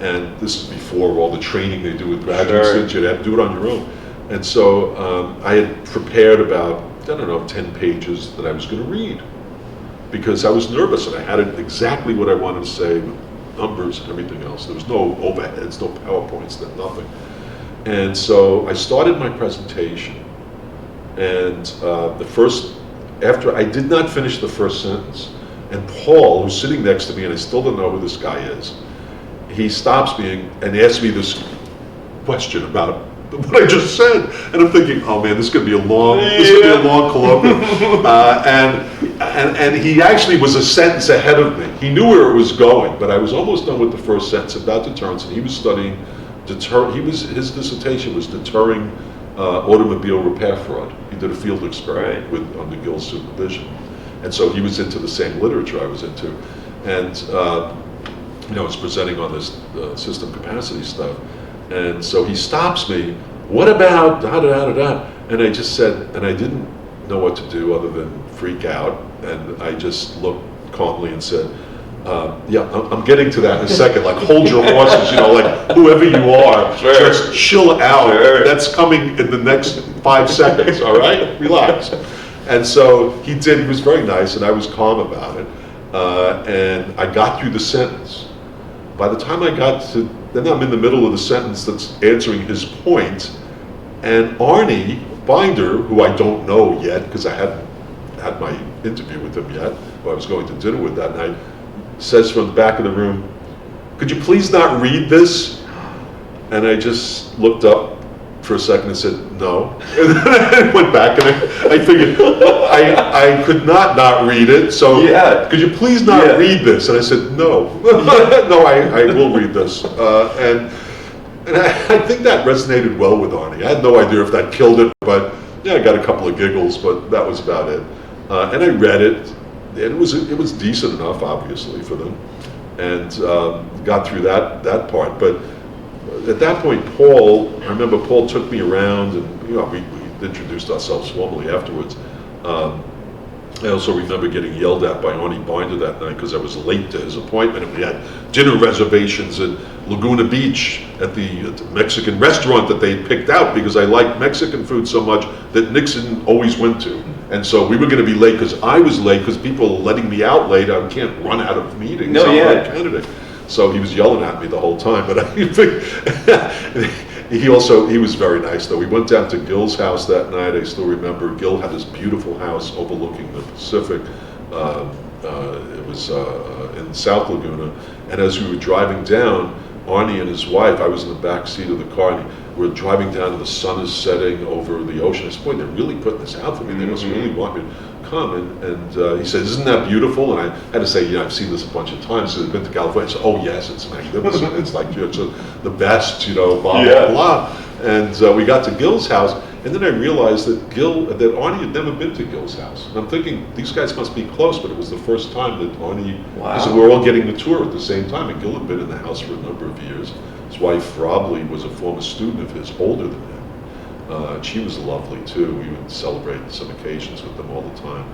And this is before all the training they do with graduate students. You had to do it on your own. And so I had prepared about, 10 pages that I was going to read, because I was nervous and I had it exactly what I wanted to say, with numbers and everything else. There was no overheads, no PowerPoints, nothing. And so I started my presentation, and after I did not finish the first sentence, and Paul, who's sitting next to me, and I still don't know who this guy is, he stops me and asks me this question about what I just said, and I'm thinking, oh man, this is going to be a long colloquium. And he actually was a sentence ahead of me. He knew where it was going, but I was almost done with the first sentence about deterrence, and he was studying his dissertation was deterring automobile repair fraud. He did a field experiment under Gil's supervision, and so he was into the same literature I was into, and was presenting on this system capacity stuff. And so he stops me, what about da-da-da-da-da? And I just said, and I didn't know what to do other than freak out, and I just looked calmly and said, I'm getting to that in a second, like hold your horses, like whoever you are, just chill out. That's coming in the next 5 seconds, all right? Relax. And so he did, he was very nice, and I was calm about it. And I got through the sentence. By the time I got to, then I'm in the middle of the sentence that's answering his point, and Arnie Binder, who I don't know yet, because I hadn't had my interview with him yet, who I was going to dinner with that night, says from the back of the room, could you please not read this? And I just looked up for a second and said, no. And then I went back, and I figured, I could not read it, so could you please not read this? And I said, no, no, I will read this. And I think that resonated well with Arnie. I had no idea if that killed it, but I got a couple of giggles, but that was about it. And I read it, and it was decent enough, obviously, for them, and got through that part. But at that point, I remember Paul took me around, and we introduced ourselves formally afterwards. I also remember getting yelled at by Arnie Binder that night because I was late to his appointment, and we had dinner reservations at Laguna Beach at the Mexican restaurant that they had picked out because I liked Mexican food so much that Nixon always went to. And so we were going to be late because I was late because people were letting me out late. I can't run out of meetings. No, I'm yeah. a candidate. So he was yelling at me the whole time, but I think he was very nice though. We went down to Gil's house that night. I still remember Gil had this beautiful house overlooking the Pacific. It was in South Laguna, and as we were driving down, Arnie and his wife, I was in the back seat of the car, and we're driving down and the sun is setting over the ocean. I said, boy, they're really putting this out for me. They must really want me to come. And he said, isn't that beautiful? And I had to say, I've seen this a bunch of times. So I've been to California. I said, oh yes, it's magnificent. It's like it's the best, blah, blah, blah. And we got to Gil's house, and then I realized that Arnie had never been to Gil's house. And I'm thinking, these guys must be close, but it was the first time that Arnie, because we were all getting the tour at the same time, and Gil had been in the house for a number of years. His wife, Robley, was a former student of his, older than him. She was lovely too. We would celebrate some occasions with them all the time.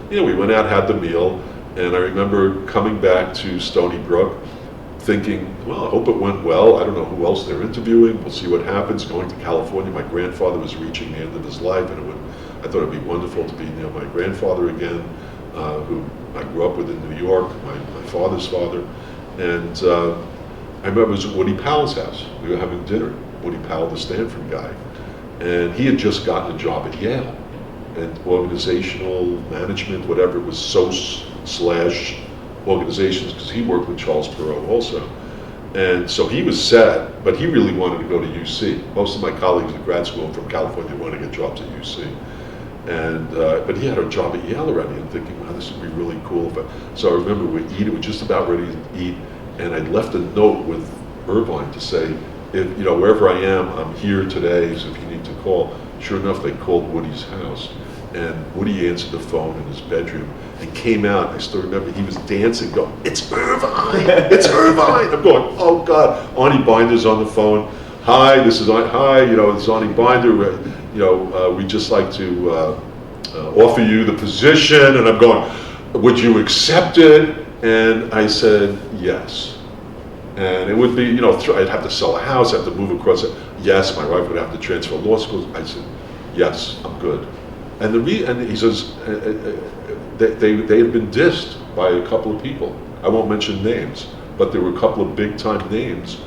We went out, had the meal, and I remember coming back to Stony Brook thinking, well, I hope it went well. I don't know who else they're interviewing. We'll see what happens. Going to California, my grandfather was reaching the end of his life, and I thought it'd be wonderful to be near my grandfather again, who I grew up with in New York, my father's father. And I remember it was at Woody Powell's house. We were having dinner. Woody Powell, the Stanford guy. And he had just gotten a job at Yale. And organizational management, whatever it was, organizations, because he worked with Charles Perrault also. And so he was set, but he really wanted to go to UC. Most of my colleagues at grad school from California wanted to get jobs at UC. And but he had a job at Yale already. I'm thinking, wow, this would be really cool. So I remember we were just about ready to eat, and I left a note with Irvine to say, wherever I am, I'm here today, so if you need to call. Sure enough, they called Woody's house. And Woody answered the phone in his bedroom and came out. I still remember he was dancing, going, "It's Irvine! It's Irvine!" I'm going, "Oh God!" Arnie Binder's on the phone. "Hi, this is Arnie Binder. We'd just like to offer you the position." And I'm going, "Would you accept it?" And I said, "Yes." And it would be, I'd have to sell a house, I'd have to move across it. Yes, my wife would have to transfer law schools. I said, "Yes, I'm good." And he says, they had been dissed by a couple of people. I won't mention names, but there were a couple of big time names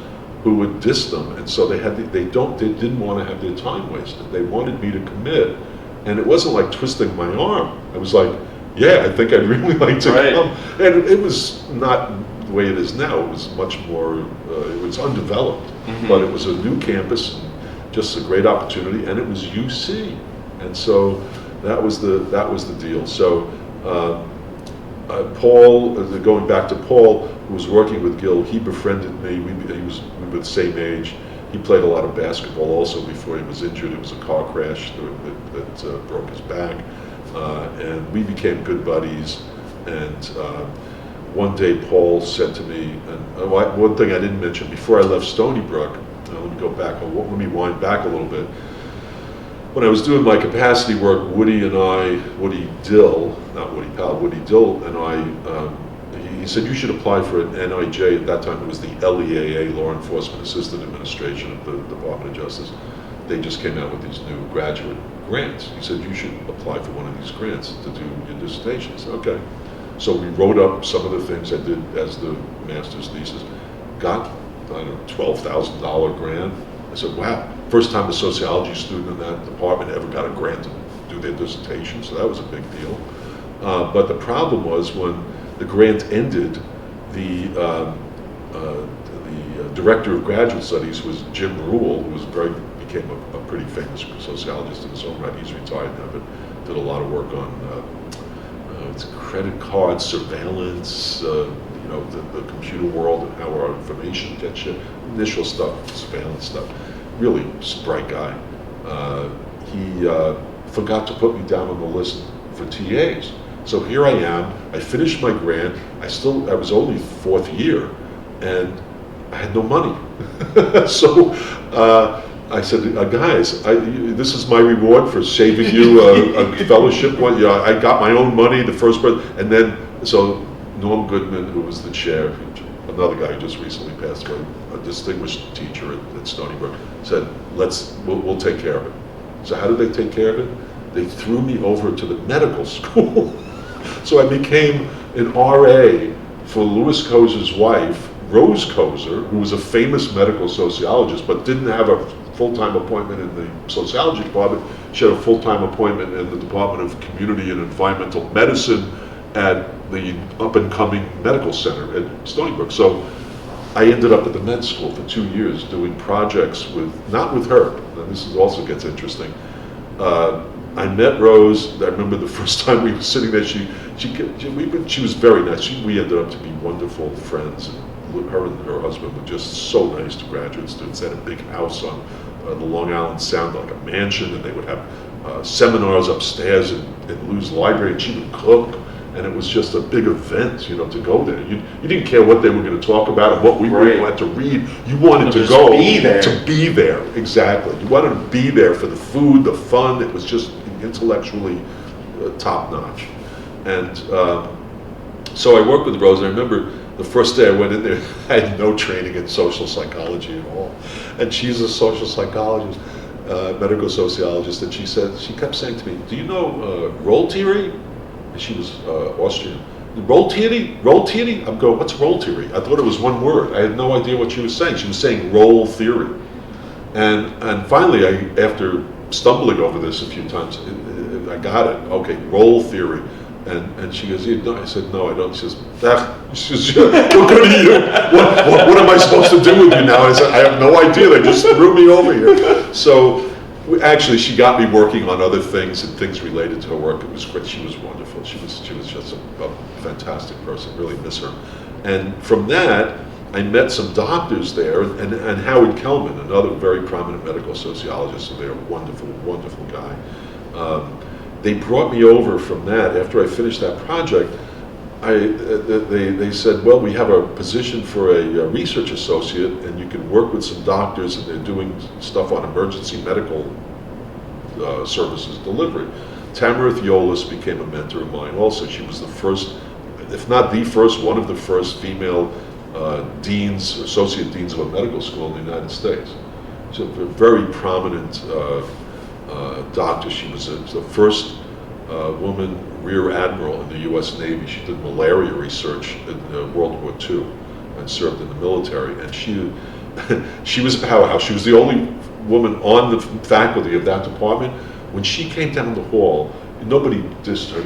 who would diss them, and so they didn't want to have their time wasted. They wanted me to commit, and it wasn't like twisting my arm. I was like, yeah, I think I'd really like to come. And it was not the way it is now. It was much more, it was undeveloped, but it was a new campus, and just a great opportunity, and it was UC. And so that was the deal. So Paul, going back to Paul, who was working with Gil, he befriended me. We were the same age. He played a lot of basketball also before he was injured. It was a car crash that broke his back, and we became good buddies. And one day Paul said to me, and one thing I didn't mention before I left Stony Brook. Let me go back. Let me wind back a little bit. When I was doing my capacity work, Woody Dill and I, he said, you should apply for an NIJ. At that time it was the LEAA, Law Enforcement Assistant Administration of the Department of Justice. They just came out with these new graduate grants. He said, you should apply for one of these grants to do your dissertation. I said, okay. So we wrote up some of the things I did as the master's thesis, got, $12,000 grant. I said, wow, first time a sociology student in that department ever got a grant to do their dissertation, so that was a big deal. But the problem was when the grant ended, the director of graduate studies was Jim Rule, who became a pretty famous sociologist in his own right. He's retired now, but did a lot of work on credit card surveillance, the computer world and how our information gets you, initial stuff, surveillance stuff. Really bright guy. He forgot to put me down on the list for TAs. So here I am, I finished my grant, I was only fourth year, and I had no money. So I said, guys, this is my reward for saving you a fellowship. I got my own money, the first person, and then, so Norm Goodman, who was the chair, another guy who just recently passed away, a distinguished teacher at Stony Brook, said, we'll take care of it. So how did they take care of it? They threw me over to the medical school. So I became an RA for Louis Kozer's wife, Rose Kozer, who was a famous medical sociologist, but didn't have a full-time appointment in the sociology department. She had a full-time appointment in the Department of Community and Environmental Medicine at the up-and-coming medical center at Stony Brook. So I ended up at the med school for 2 years doing projects not with her, and this also gets interesting. I met Rose. I remember the first time we were sitting there, she was very nice. We ended up to be wonderful friends. Her and her husband were just so nice to graduate students. They had a big house on the Long Island Sound, like a mansion, and they would have seminars upstairs in Lou's library, and she would cook, and it was just a big event, to go there. You didn't care what they were going to talk about and what we were going to read. You wanted to go to be there. Exactly. You wanted to be there for the food, the fun. It was just intellectually top notch. And so I worked with Rose, and I remember the first day I went in there, I had no training in social psychology at all. And she's a social psychologist, medical sociologist, and she kept saying to me, do you know role theory? And she was Austrian. Role theory? Role theory? I'm going, what's role theory? I thought it was one word. I had no idea what she was saying. She was saying role theory. And finally, after stumbling over this a few times, I got it. Okay, role theory. And she goes, no. I said, no, I don't. She says, what good are you? What am I supposed to do with you now? I said, I have no idea. They just threw me over here. So actually, she got me working on other things and things related to her work. It was great. She was wonderful. She was just a fantastic person. Really miss her. And from that, I met some doctors there, and Howard Kellman, another very prominent medical sociologist, and they're a wonderful, wonderful guy. They brought me over from that. After I finished that project, they said, well, we have a position for a research associate, and you can work with some doctors, and they're doing stuff on emergency medical services delivery. Tamara Thiolis became a mentor of mine also. She was the first, if not the first, one of the first female deans, associate deans of a medical school in the United States. She's a very prominent doctor. She was the first woman rear admiral in the U.S. Navy. She did malaria research in World War II and served in the military. And she was a powerhouse. She was the only woman on the faculty of that department. When she came down the hall, nobody dissed her.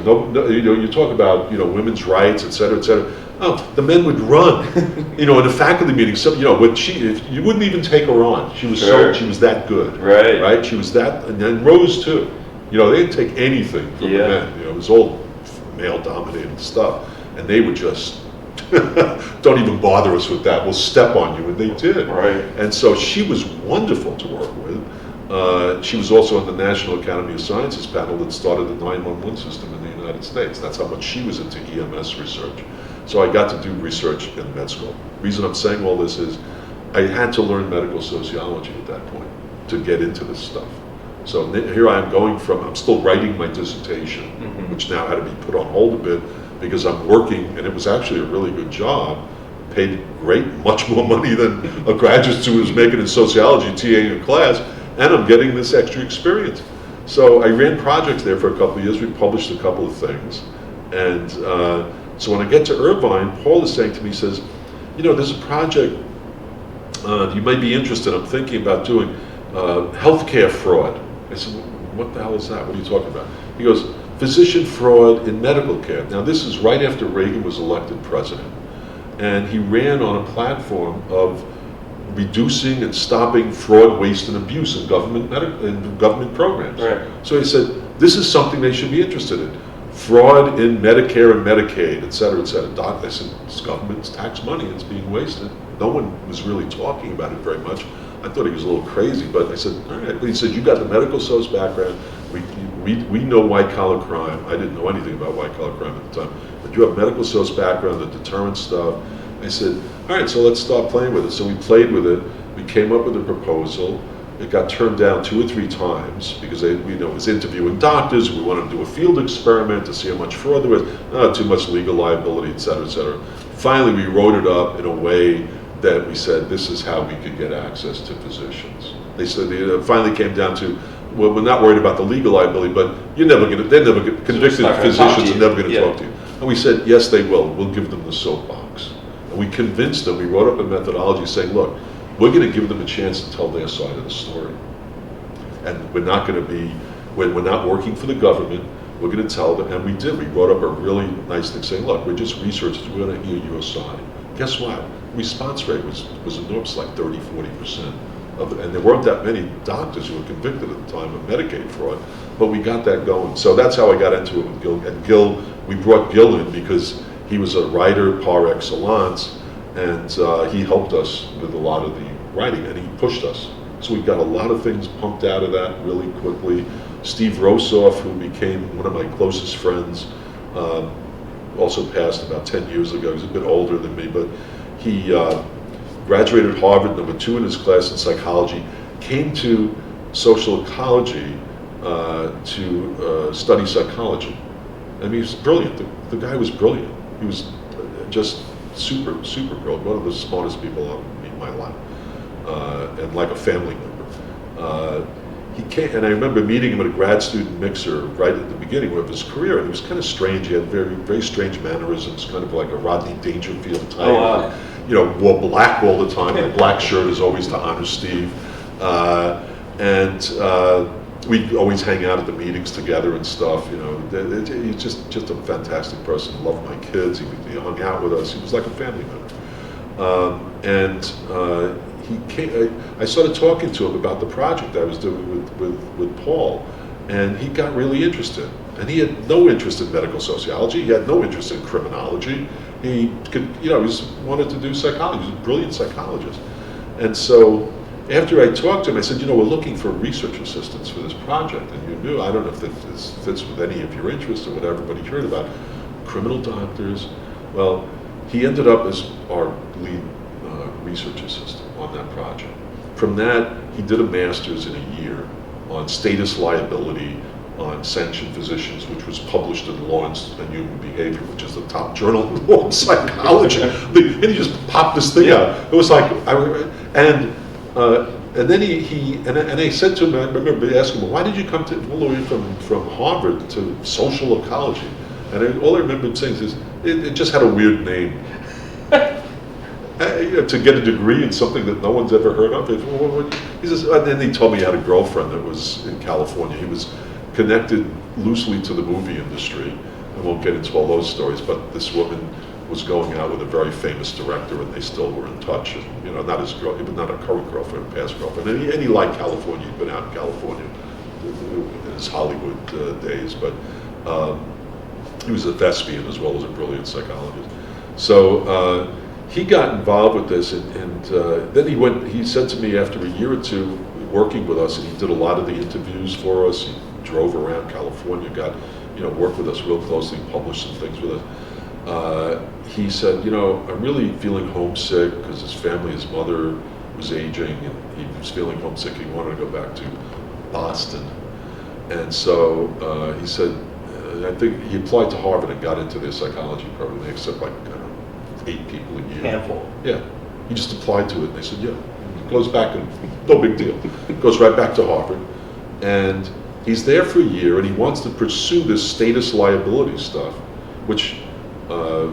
You talk about women's rights, et cetera, et cetera. Oh, the men would run, in a faculty meeting. So, you wouldn't even take her on. She was she was that good, right? She was that, and then Rose too. They didn't take anything from the men. It was all male-dominated stuff, and they would just don't even bother us with that. We'll step on you, and they did. Right. And so she was wonderful to work with. She was also on the National Academy of Sciences panel that started the 911 system in the United States. That's how much she was into EMS research. So I got to do research in med school. The reason I'm saying all this is I had to learn medical sociology at that point to get into this stuff. So here I am I'm still writing my dissertation, which now had to be put on hold a bit because I'm working, and it was actually a really good job, paid great, much more money than a graduate student was making in sociology, TAing a class, and I'm getting this extra experience. So I ran projects there for a couple of years. We published a couple of things, and so when I get to Irvine, Paul is saying to me, he says, there's a project you might be interested. I'm thinking about doing healthcare fraud. I said, what the hell is that? What are you talking about? He goes, physician fraud in medical care. Now this is right after Reagan was elected president. And he ran on a platform of reducing and stopping fraud, waste, and abuse in government programs. Right. So he said, this is something they should be interested in. Fraud in Medicare and Medicaid, et cetera, et cetera. I said, it's government's tax money, it's being wasted. No one was really talking about it very much. I thought he was a little crazy, but I said, all right. But he said, you got the medical soc background. We know white-collar crime. I didn't know anything about white-collar crime at the time. But you have medical soc background, the deterrence stuff. I said, all right, so let's start playing with it. So we played with it. We came up with a proposal. It got turned down 2 or 3 times because they, it was interviewing doctors. We wanted to do a field experiment to see how much fraud there was. Too much legal liability, et cetera, et cetera. Finally, we wrote it up in a way that we said this is how we could get access to physicians. They said it finally came down to, well, we're not worried about the legal liability, but they're never going to, convicted physicians are never going to talk to you. And we said, yes, they will. We'll give them the soapbox. And we convinced them. We wrote up a methodology saying, look, we're going to give them a chance to tell their side of the story. And we're not going to be, when we're not working for the government, we're going to tell them, and we did. We wrote up a really nice thing saying, look, we're just researchers. We're going to hear your side. Guess what? Response rate was enormous, like 30, 40%. And there weren't that many doctors who were convicted at the time of Medicaid fraud, but we got that going. So that's how I got into it with Gil. And Gil, we brought Gil in because he was a writer par excellence, and he helped us with a lot of the writing, and he pushed us. So we got a lot of things pumped out of that really quickly. Steve Rosoff, who became one of my closest friends, also passed about 10 years ago. He's a bit older than me, but he graduated Harvard, #2 in his class in psychology, came to social ecology to study psychology. I mean, he was brilliant. The guy was brilliant. He was just super, super brilliant. One of the smartest people I've met in my life, and like a family member. He came, and I remember meeting him at a grad student mixer right at the beginning of his career, and he was kind of strange. He had very, very strange mannerisms, kind of like a Rodney Dangerfield type. Oh, wow. Wore black all the time. The black shirt is always to honor Steve. We'd always hang out at the meetings together and stuff. He's just a fantastic person. Loved my kids. He hung out with us. He was like a family member. He came. I started talking to him about the project I was doing with Paul, and he got really interested. And he had no interest in medical sociology. He had no interest in criminology. He could, he just wanted to do psychology. He was a brilliant psychologist. And so after I talked to him, I said, we're looking for research assistants for this project. And you knew, I don't know if this fits with any of your interests or whatever, but he heard about criminal doctors. Well, he ended up as our lead research assistant on that project. From that, he did a master's in a year on status liability on sanctioned physicians, which was published in Law and Human Behavior, which is the top journal in law and psychology. And he just popped this thing out. It was like, and then and I said to him, I remember asking him, why did you come all the way from Harvard to social ecology? And all I remember him saying is, it just had a weird name. To get a degree in something that no one's ever heard of. He says, and then he told me he had a girlfriend that was in California. He was connected loosely to the movie industry. I won't get into all those stories, but this woman was going out with a very famous director, and they still were in touch. And, not his girl, but not a current girlfriend, past girlfriend. And he liked California. He'd been out in California in his Hollywood days, but he was a thespian as well as a brilliant psychologist. So he got involved with this, and then he said to me after a year or two working with us, and he did a lot of the interviews for us. He drove around California, worked with us real closely, published some things with us. He said, I'm really feeling homesick because his family, his mother was aging, and he was feeling homesick. He wanted to go back to Boston. And so he said, I think he applied to Harvard and got into their psychology program. They accept 8 people a year. Handful. Yeah. He just applied to it, and they said, yeah. He goes back, and no big deal. Goes right back to Harvard. And he's there for a year, and he wants to pursue this status liability stuff, which I'll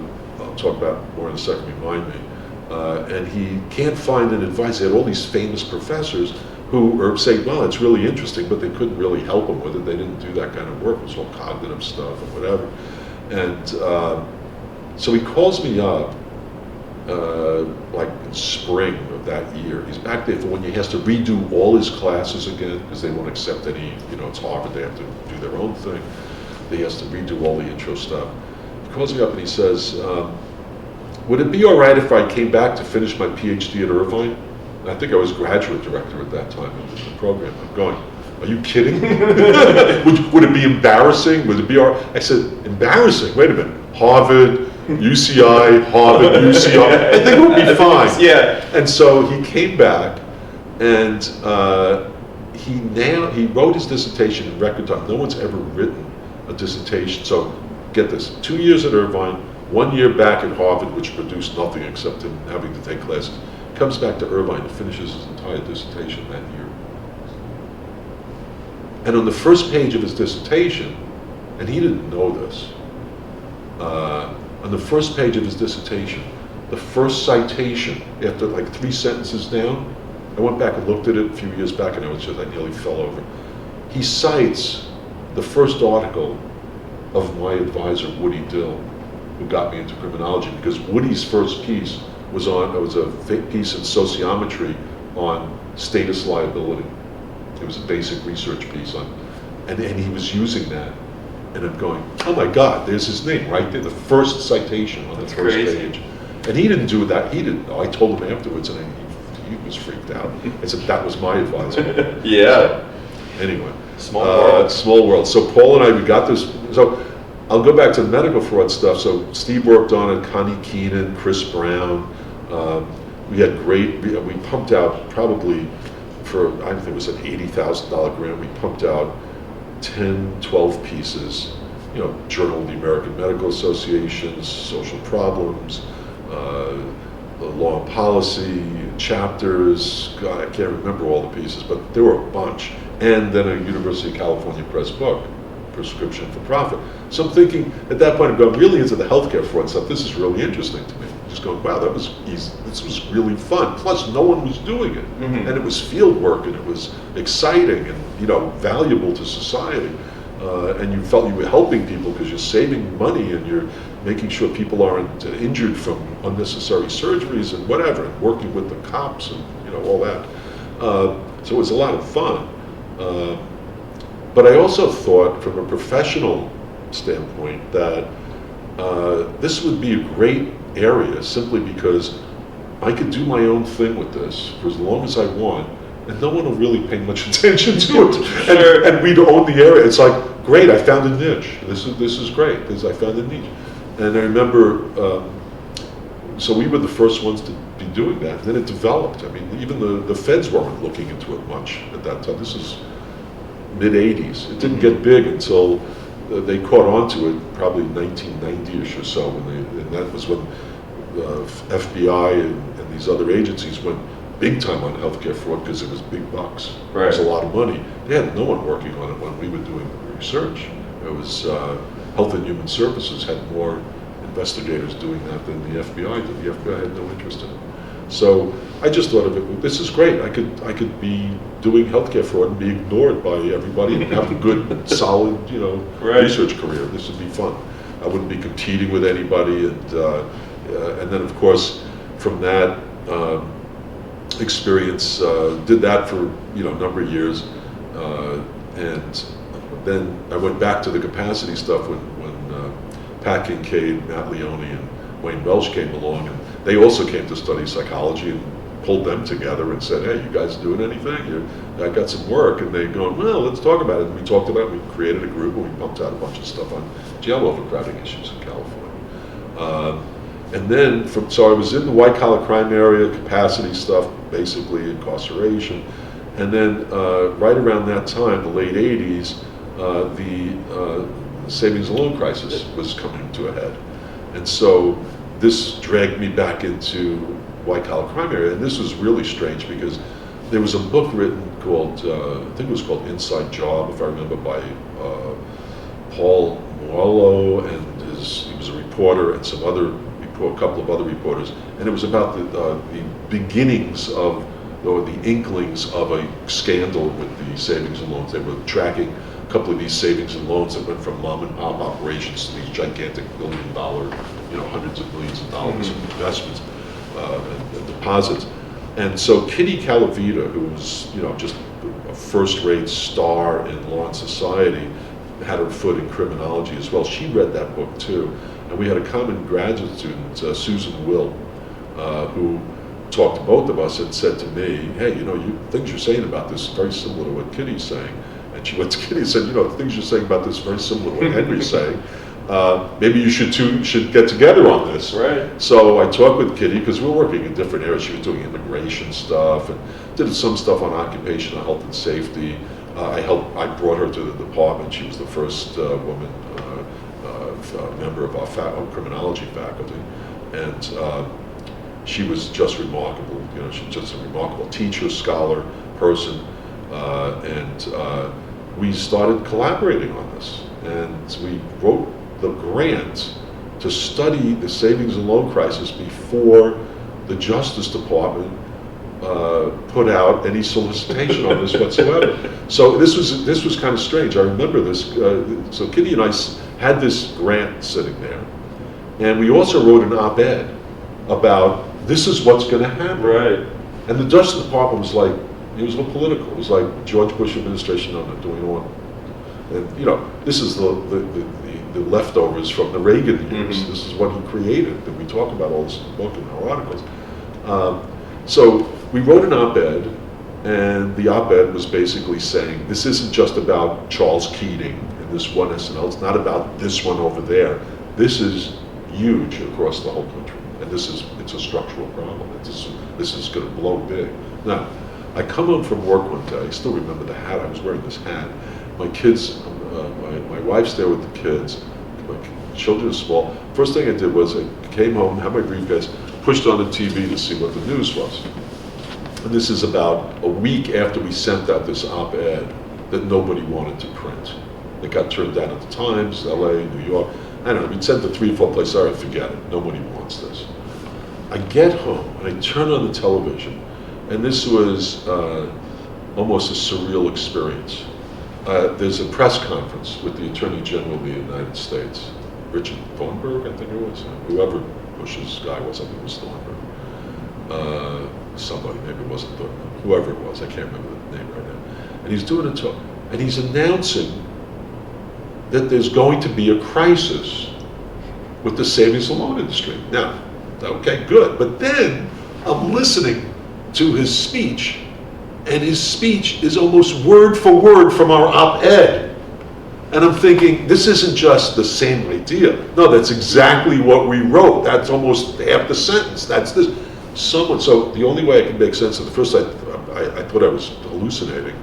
talk about more in a second, remind me. And he can't find an advice. He had all these famous professors who are saying, well, it's really interesting, but they couldn't really help him with it. They didn't do that kind of work. It was all cognitive stuff and whatever. And so he calls me up like in spring of that year. He's back there for when he has to redo all his classes again because they won't accept any, it's Harvard, they have to do their own thing. He has to redo all the intro stuff. He calls me up and he says, would it be all right if I came back to finish my PhD at Irvine? And I think I was graduate director at that time in the program. I'm going, are you kidding? would it be embarrassing? Would it be all right? I said, embarrassing? Wait a minute. Harvard, UCI, Harvard, UCI. I think it would be fine. Yeah. And so he came back, and he wrote his dissertation in record time. No one's ever written a dissertation. So get this, 2 years at Irvine, 1 year back at Harvard, which produced nothing except him having to take classes. Comes back to Irvine and finishes his entire dissertation that year. And on the first page of his dissertation, and he didn't know this, on the first page of his dissertation, the first citation, after like 3 sentences down, I went back and looked at it a few years back, and I nearly fell over. He cites the first article of my advisor, Woody Dill, who got me into criminology, because Woody's first piece was a piece in sociometry on status liability. It was a basic research piece on, and he was using that. And I'm going, oh my God, there's his name right there, the first citation on the first page. And he didn't do that, he didn't know. I told him afterwards, and he was freaked out. I said, that was my advisor. Yeah. So, anyway. Small world. Small world. So Paul and I, we got this, so I'll go back to the medical fraud stuff. So Steve worked on it, Connie Keenan, Chris Brown. We had we pumped out probably for, I think it was an $80,000 grant, we pumped out 10, 12 pieces, Journal of the American Medical Association, Social Problems, Law and Policy, chapters, God, I can't remember all the pieces, but there were a bunch. And then a University of California Press book, Prescription for Profit. So I'm thinking, at that point, I'm going really into the healthcare fraud stuff. This is really interesting to me. Just going, wow, that was easy. This was really fun. Plus, no one was doing it. And it was field work, and it was exciting and, valuable to society. And you felt you were helping people because you're saving money and you're making sure people aren't injured from unnecessary surgeries and whatever, and working with the cops and, all that. So it was a lot of fun. But I also thought, from a professional standpoint, that this would be a great area simply because I could do my own thing with this for as long as I want, and no one will really pay much attention to it. Sure. And we'd own the area. It's like, great, I found a niche. This is great, because I found a niche. And I remember, so we were the first ones to be doing that. And then it developed. I mean, even the feds weren't looking into it much at that time. This is mid-'80s. It didn't get big until they caught on to it probably 1990-ish or so, and that was when the FBI and these other agencies went big time on healthcare fraud because it was big bucks. Right. It was a lot of money. They had no one working on it when we were doing the research. It was Health and Human Services had more investigators doing that than the FBI did. The FBI had no interest in it. So I just thought of it, this is great. I could be doing healthcare fraud and be ignored by everybody and have a good, solid, Right. research career. This would be fun. I wouldn't be competing with anybody, and then of course from that experience, did that for a number of years, and then I went back to the capacity stuff when Pat Kincaid, Matt Leone, and Wayne Welsh came along, and they also came to study psychology, and pulled them together and said, hey, you guys doing anything? I got some work. And they go, well, let's talk about it. And we talked about it, we created a group, and we pumped out a bunch of stuff on jail overcrowding issues in California. And then, so I was in the white collar crime area, capacity stuff, basically incarceration. And then right around that time, the late 80s, the savings and loan crisis was coming to a head. And so this dragged me back into white collar crime area. And this was really strange because there was a book written called, I think it was called Inside Job, if I remember, by Paul Morello, and he was a reporter, and a couple of other reporters. And it was about the beginnings of, or the inklings of a scandal with the savings and loans. They were tracking a couple of these savings and loans that went from mom and pop operations to these gigantic billion-dollar, hundreds of millions of dollars in investments and deposits. And so Kitty Calavita, who was, just a first-rate star in Law and Society, had her foot in criminology as well. She read that book too. And we had a common graduate student, Susan Will, who talked to both of us and said to me, hey, things you're saying about this is very similar to what Kitty's saying. And she went to Kitty and said, the things you're saying about this is very similar to what Henry's saying. maybe you should get together on this. Right. So I talked with Kitty, because we were working in different areas. She was doing immigration stuff and did some stuff on occupational health and safety. I brought her to the department. She was the first woman member of our criminology faculty, and she was just remarkable. You know, she's just a remarkable teacher, scholar, person, and we started collaborating on this. And we wrote the grant to study the savings and loan crisis before the Justice Department put out any solicitation on this whatsoever. So this was kind of strange. I remember this. So Kitty and I had this grant sitting there, and we also wrote an op-ed about this is what's going to happen. Right. And the Justice Department was like, it was all political. It was like George Bush administration, no, not doing all. And you know, this is the leftovers from the Reagan years. Mm-hmm. This is what he created, that we talk about all this in the book and our articles. So we wrote an op-ed, and the op-ed was basically saying, this isn't just about Charles Keating and this one SNL, it's not about this one over there. This is huge across the whole country, and it's a structural problem. This is going to blow big. Now, I come home from work one day, I still remember the hat, I was wearing this hat. My kids, my wife's there with the kids, my children are small. First thing I did was I came home, had my briefcase, pushed on the TV to see what the news was. And this is about a week after we sent out this op-ed that nobody wanted to print. It got turned down at the Times, LA, New York. I don't know, we'd sent to 3 or 4 places, all right, forget it, nobody wants this. I get home, and I turn on the television, and this was almost a surreal experience. There's a press conference with the Attorney General of the United States, Richard Thornburg, I think it was, whoever Bush's guy was, I think it was Thornburg. Somebody, maybe it wasn't Thornburg, whoever it was, I can't remember the name right now. And he's doing a talk, and he's announcing that there's going to be a crisis with the savings and loan industry. Now, okay, good, but then I'm listening to his speech, and his speech is almost word for word from our op-ed. And I'm thinking, this isn't just the same idea. No, that's exactly what we wrote. That's almost half the sentence. That's this. So the only way I can make sense of it, first I thought I was hallucinating.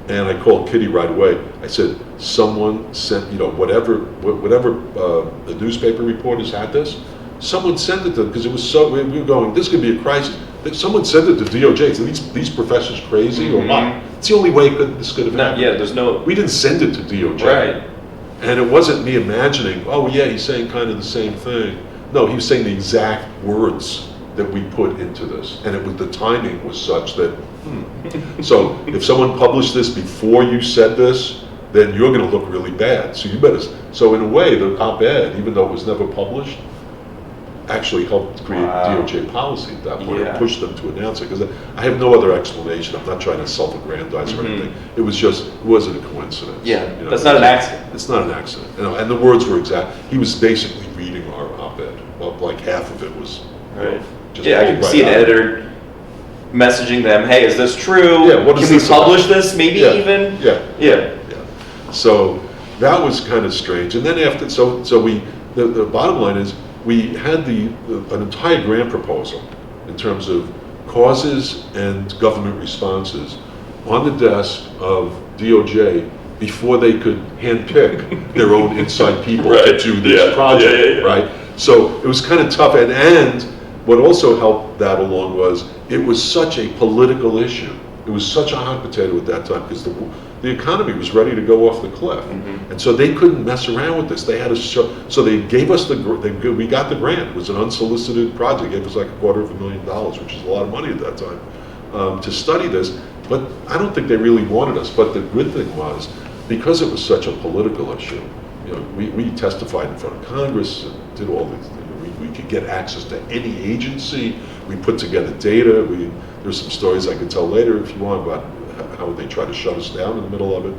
And I called Kitty right away. I said, someone sent, you know, whatever the newspaper reporters had this, someone sent it to them, because it was so, we were going, this could be a crisis. Someone sent it to DOJ. So these professors crazy or what? It's the only way this could have happened. Yeah, there's no. We didn't send it to DOJ. Right. And it wasn't me imagining, oh yeah, he's saying kind of the same thing. No, he was saying the exact words that we put into this. And the timing was such that, So if someone published this before you said this, then you're going to look really bad. So you better. So in a way, the op-ed, even though it was never published, actually helped create DOJ policy at that point, and push them to announce it. Because I have no other explanation. I'm not trying to self-aggrandize or anything. It wasn't a coincidence. Yeah, you know, that's not an accident. It's not an accident. You know, and the words were exact. He was basically reading our op-ed. Well, like half of it was. Right. Just I can see an editor messaging them, hey, is this true? Yeah, what is Can this we publish about? this maybe even? Yeah. So that was kind of strange. And then after, so the bottom line is, we had an entire grant proposal in terms of causes and government responses on the desk of DOJ before they could handpick their own inside people to do this project, right? So it was kind of tough, and what also helped that along was it was such a political issue. It was such a hot potato at that time because the economy was ready to go off the cliff, and so they couldn't mess around with this. They had to show. So they gave us we got the grant. It was an unsolicited project. It was like $250,000, which is a lot of money at that time, to study this. But I don't think they really wanted us. But the good thing was, because it was such a political issue, you know, we testified in front of Congress and did all these. We could get access to any agency. We put together data. There's some stories I could tell later if you want about how they tried to shut us down in the middle of it.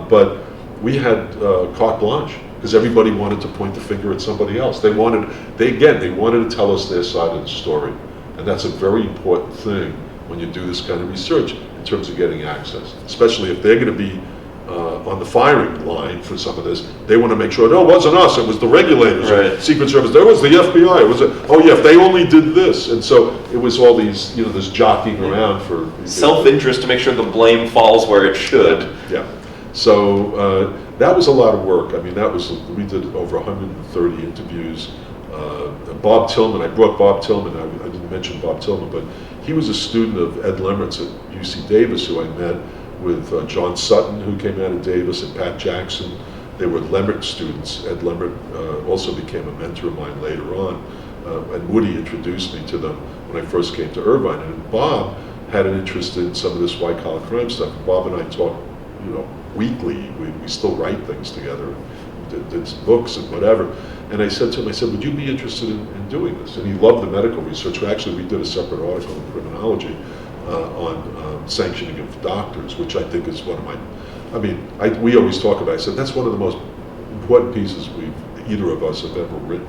But we had carte blanche because everybody wanted to point the finger at somebody else. They wanted to tell us their side of the story. And that's a very important thing when you do this kind of research in terms of getting access, especially if they're going to be on the firing line for some of this. They want to make sure, no, it wasn't us, it was the regulators, Right. Secret Service, there was the FBI, it was, oh yeah, if they only did this. And so it was all these, this jockeying around for... Self-interest to make sure the blame falls where it should. Yeah. So that was a lot of work. I mean, we did over 130 interviews. Bob Tillman, I brought Bob Tillman, I didn't mention Bob Tillman, but he was a student of Ed Lemmert's at UC Davis, who I met with John Sutton, who came out of Davis, and Pat Jackson. They were Lemmert students. Ed Lemmert also became a mentor of mine later on, and Woody introduced me to them when I first came to Irvine. And Bob had an interest in some of this white-collar crime stuff. Bob and I talk, weekly. We still write things together, did some books and whatever. And I said to him, would you be interested in doing this? And he loved the medical research. Actually, we did a separate article in Criminology on sanctioning of doctors, which I think is one of my, we always talk about, I said, that's one of the most important pieces either of us have ever written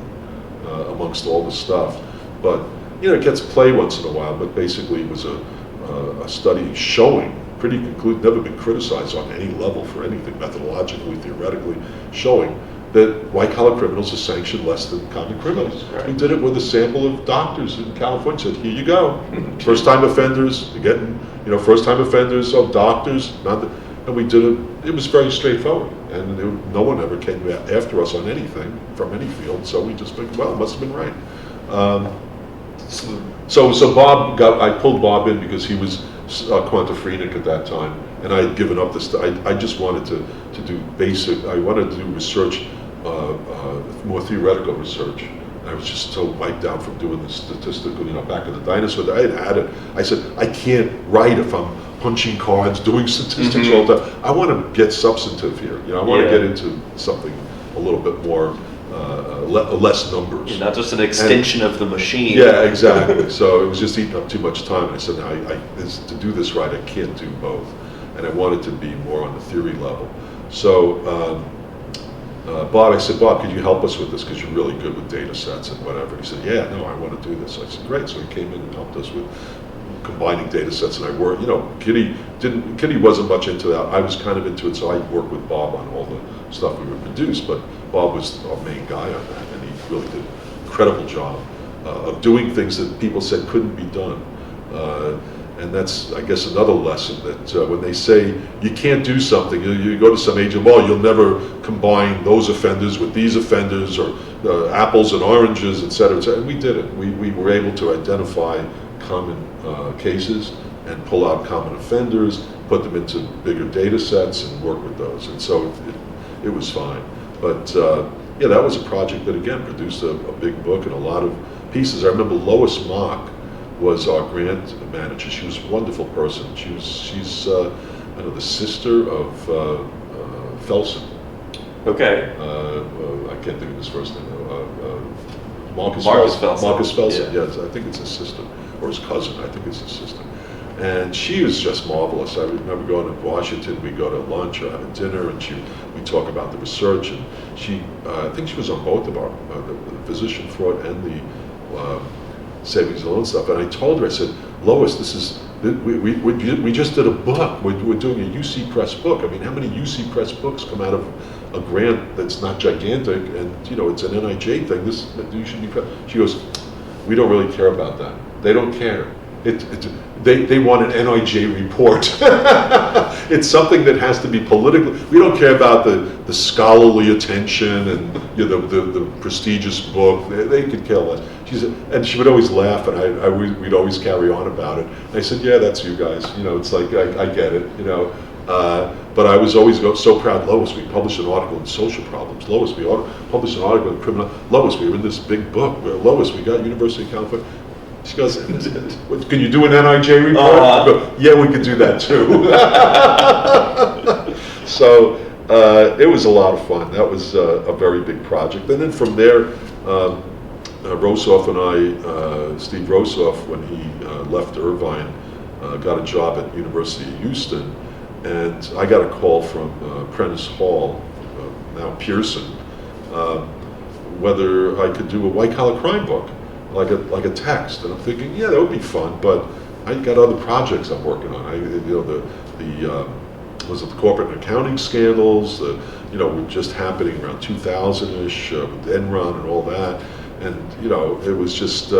amongst all the stuff. But, it gets play once in a while, but basically it was a study showing, pretty conclusive, never been criticized on any level for anything, methodologically, theoretically, showing that white-collar criminals are sanctioned less than common criminals. Right. We did it with a sample of doctors in California. Said, here you go. First-time offenders, you're getting, first-time offenders of doctors. And we did it. It was very straightforward. And no one ever came after us on anything from any field. So we just think, well, it must have been right. So Bob I pulled Bob in because he was quantifrenic at that time. And I had given up this. I just wanted to do basic. I wanted to do research, more theoretical research. And I was just so wiped out from doing the statistical. Back in the dinosaur, I had it. I said, I can't write if I'm punching cards, doing statistics all the time. I want to get substantive here. I want to get into something a little bit more. Less numbers. You're not just an extension of the machine. Yeah, exactly. So it was just eating up too much time. I said, to do this right, I can't do both. And I wanted to be more on the theory level. So Bob, I said, Bob, could you help us with this because you're really good with data sets and whatever. And he said, yeah, no, I want to do this. I said, great. So he came in and helped us with combining data sets. And I worked, Kitty wasn't much into that. I was kind of into it, so I worked with Bob on all the stuff we would produce, but Bob was our main guy on that, and he really did an incredible job of doing things that people said couldn't be done. And that's, I guess, another lesson that when they say you can't do something, you go to some agent, well, you'll never combine those offenders with these offenders, or apples and oranges, et cetera, et cetera. And we did it. We were able to identify common cases and pull out common offenders, put them into bigger data sets and work with those. And so it was fine. But yeah, that was a project that, again, produced a big book and a lot of pieces. I remember Lois Mock was our grant manager. She was a wonderful person. She's the sister of Felsen. Okay. I can't think of his first name. Marcus Felsen. Marcus Felsen, Yeah. yes, I think it's his sister, or his cousin, I think it's his sister. And she was just marvelous. I remember going to Washington, we go to lunch or have a dinner, and we talk about the research, and she, I think she was on both of our, the physician fraud and the savings and loan stuff. And I told her, I said, Lois, we just did a book. We're doing a UC Press book. I mean, how many UC Press books come out of a grant that's not gigantic, and it's an NIJ thing. You should be. She goes, we don't really care about that. They don't care. They want an NIJ report. It's something that has to be political. We don't care about the scholarly attention and the prestigious book. They could care less. She said, and she would always laugh, and we'd always carry on about it. And I said, yeah, that's you guys. It's like I get it. But I was always so proud. Lois, we published an article in Social Problems. Lois, we published an article in Criminal. Lois, we were in this big book. Lois, we got University of California. She goes, can you do an NIJ report? I go, yeah, we could do that too. So it was a lot of fun. That was a very big project. And then from there, Rosoff and I, Steve Rosoff, when he left Irvine, got a job at University of Houston. And I got a call from Prentice Hall, now Pearson, whether I could do a white-collar crime book. Like a text, and I'm thinking, yeah, that would be fun, but I got other projects I'm working on. was it the corporate and accounting scandals, were just happening around 2000-ish with Enron and all that. And, it was just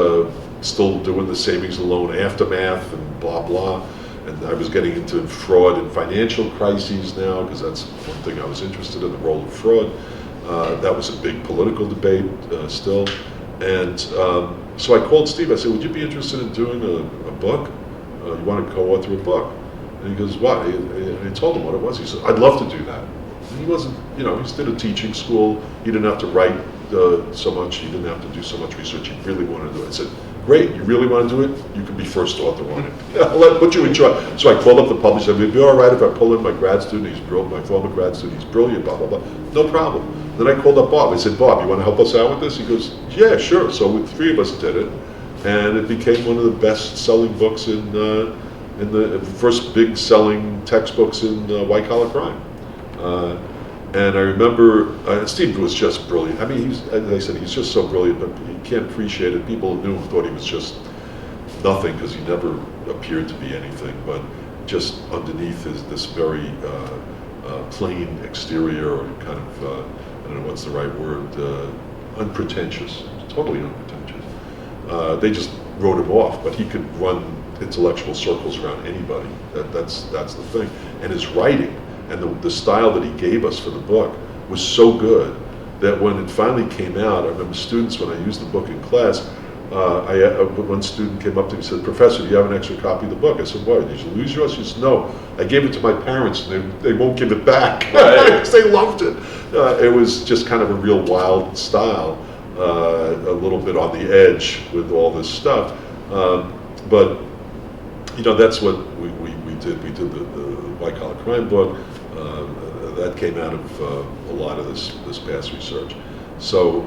still doing the savings and loan aftermath and blah, blah. And I was getting into fraud and financial crises now, because that's one thing I was interested in, the role of fraud. That was a big political debate still. And so I called Steve. I said, would you be interested in doing a book? You want to co-author a book? And he goes, what? And I told him what it was. He said, I'd love to do that. And he wasn't, he just did a teaching school. He didn't have to write so much. He didn't have to do so much research. He really wanted to do it. I said, great, you really want to do it? You can be first author on it. I'll put you in charge. So I called up the publisher. Would it be all right if I pull in my grad student? He's brilliant, my former grad student. He's brilliant, blah, blah, blah. No problem. Then I called up Bob. I said, Bob, you want to help us out with this? He goes, yeah, sure. So the three of us did it. And it became one of the best-selling books in the first big-selling textbooks in white-collar crime. And I remember, Steve was just brilliant. I mean, as I said, he's just so brilliant, but you can't appreciate it. People who knew him thought he was just nothing, because he never appeared to be anything, but just underneath is this very plain exterior, or kind of, I don't know what's the right word, unpretentious, totally unpretentious. They just wrote him off, but he could run intellectual circles around anybody. That's the thing. And his writing, and the style that he gave us for the book was so good that when it finally came out, I remember students, when I used the book in class, one student came up to me and said, Professor, do you have an extra copy of the book? I said, why, did you lose yours? He said, no, I gave it to my parents and they won't give it back, because they loved it. It was just kind of a real wild style, a little bit on the edge with all this stuff. But that's what we did. We did the white-collar crime book. That came out of a lot of this past research. So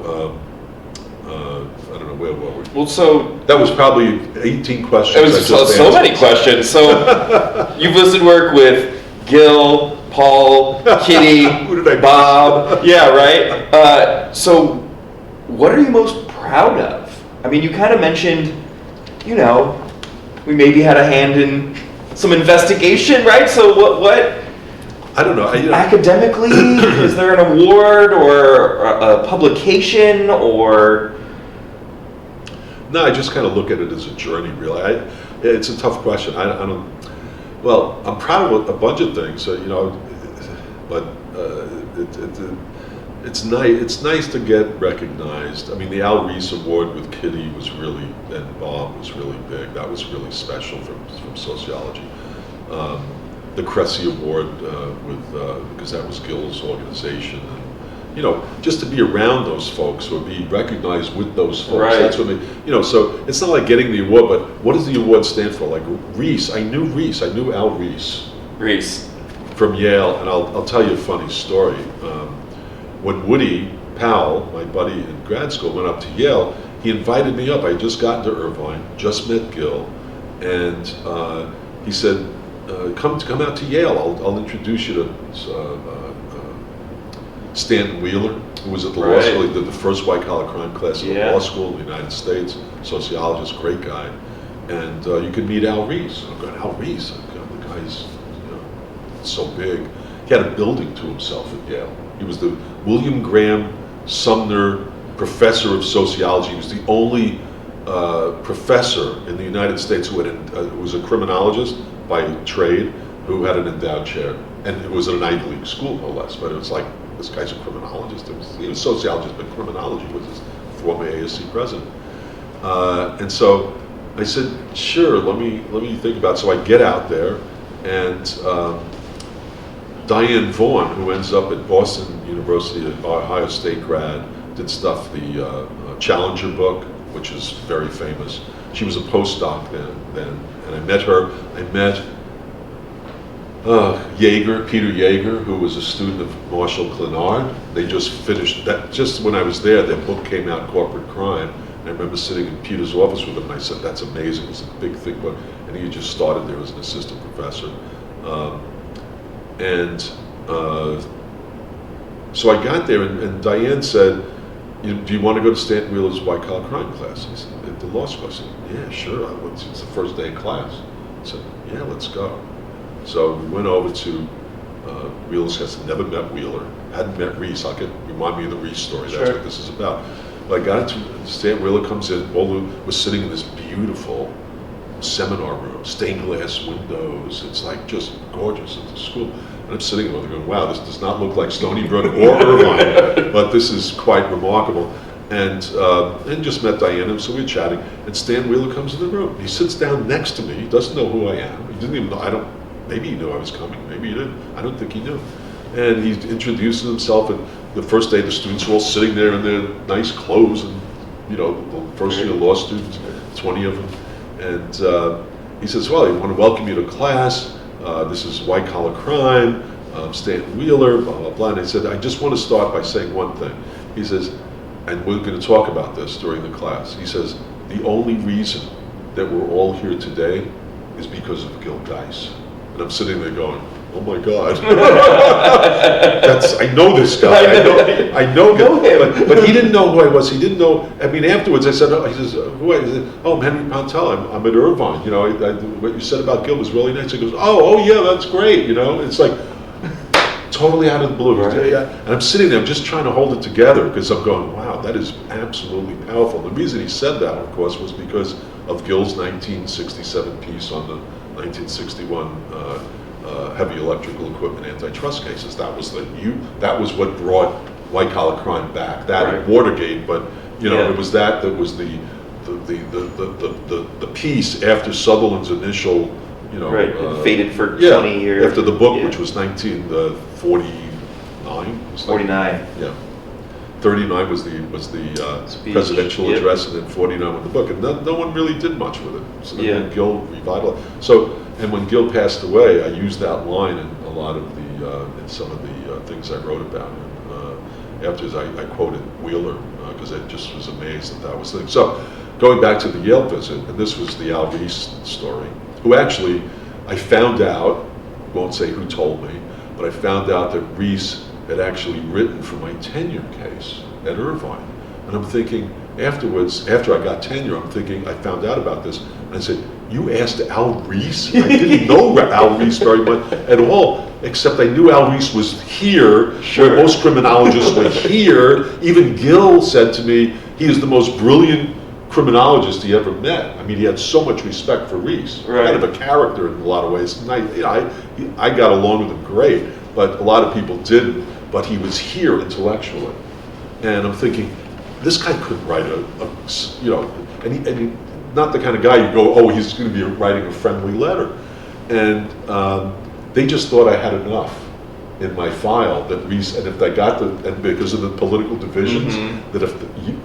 I don't know, where were we? Well, so that was probably 18 questions. It was so many questions. So you've listed work with Gil, Paul, Kitty, Bob. Yeah, right. So what are you most proud of? I mean, you kind of mentioned, we maybe had a hand in some investigation, right? So what? I don't know. Academically, is there an award or a publication or? No, I just kind of look at it as a journey, really. It's a tough question. I don't. Well, I'm proud of a bunch of things, but it's nice. It's nice to get recognized. I mean, the Al Reese Award with Kitty was really, and Bob was really big. That was really special from sociology. The Cressy Award because that was Gil's organization, and just to be around those folks or be recognized with those folks. Right. That's what so it's not like getting the award, but what does the award stand for? Like Reese, I knew Al Reese. Reese. From Yale, and I'll tell you a funny story. When Woody Powell, my buddy in grad school, went up to Yale, he invited me up. I had just gotten to Irvine, just met Gil, and he said, come out to Yale. I'll introduce you to Stanton Wheeler, who was at the law school. He did the first white-collar crime class in the law school in the United States, sociologist, great guy. And you can meet Al Reese. I'm going, Al Reese? The guy's so big. He had a building to himself at Yale. He was the William Graham Sumner Professor of Sociology. He was the only professor in the United States who was a criminologist by trade, who had an endowed chair. And it was at an Ivy League school, no less, but it was like, this guy's a criminologist. He was a sociologist, but criminology was his former ASC president. And so I said, sure, let me think about it. So I get out there, and Diane Vaughn, who ends up at Boston University, Ohio State grad, did stuff, the Challenger book, which is very famous. She was a postdoc then, and I met her. I met Peter Yeager, who was a student of Marshall Clinard. They just finished that. Just when I was there, their book came out, Corporate Crime. And I remember sitting in Peter's office with him, and I said, "That's amazing. It's a big thing." But and he just started there as an assistant professor. So I got there, and Diane said, "Do you want to go to Stanton Wheeler's white-collar crime class?" I said, "At the law school." I said, "Yeah, sure. It's the first day of class." I said, "Yeah, let's go." So we went over to Wheeler has never met Wheeler, hadn't met Reese. Remind me of the Reese story. That's Sure. what this is about. But I got to Stan Wheeler comes in. We're sitting in this beautiful seminar room, stained glass windows. It's like just gorgeous. It's a school. And I'm sitting there going, wow, this does not look like Stony Brook or Irvine, but this is quite remarkable. And just met Diana, so we were chatting. And Stan Wheeler comes in the room. He sits down next to me. He doesn't know who I am. He didn't even know. Maybe he knew I was coming. Maybe he didn't. I don't think he knew. And he introduces himself. And the first day, the students were all sitting there in their nice clothes, and the first year law students, 20 of them. And he says, "Well, I want to welcome you to class. This is white collar crime. Stan Wheeler, blah blah blah." And I said, "I just want to start by saying one thing." He says, and we're going to talk about this during the class. He says, "The only reason that we're all here today is because of Gilbert Geis." And I'm sitting there going, "Oh my God." I know this guy. I know him. But he didn't know who I was. He didn't know. I mean, afterwards I said, he says, "Who are you?" He said, "Oh, I'm Henry Pontell. I'm at Irvine. What you said about Gil was really nice." He goes, oh yeah, that's great. It's like totally out of the blue. Right. And I'm sitting there, I'm just trying to hold it together because I'm going, wow, that is absolutely powerful. The reason he said that, of course, was because of Gil's 1967 piece on the 1961 heavy electrical equipment antitrust cases. That was what brought white collar crime back. That Right. and Watergate, but Yeah. it was that was the piece after Sutherland's initial, Right, it faded for 20 yeah, years. after the book, Yeah. which was 1949. 49. Yeah. 39 was the Speech. presidential Yep. address, and then 49 was the book, and no one really did much with it. So then Yeah. when Gil revitalized. So, and when Gil passed away, I used that line in a lot of in some of the things I wrote about him. Afterwards, I quoted Wheeler because I just was amazed that was the thing. So, going back to the Yale visit, and this was the Al Reese story, who actually I found out, won't say who told me, but I found out that Reese had actually written for my tenure case at Irvine. And I'm thinking, afterwards, after I got tenure, I'm thinking, I found out about this, and I said, "You asked Al Reese?" I didn't know Al Reese very much at all, except I knew Al Reese was here, Sure. where most criminologists were here. Even Gil said to me, he is the most brilliant criminologist he ever met. I mean, he had so much respect for Reese, Right. kind of a character in a lot of ways. And I got along with him great, but a lot of people didn't. But he was here intellectually, and I'm thinking, this guy couldn't write and he, not the kind of guy you go, oh, he's going to be writing a friendly letter, and they just thought I had enough in my file that Reese, and if I got and because of the political divisions, that if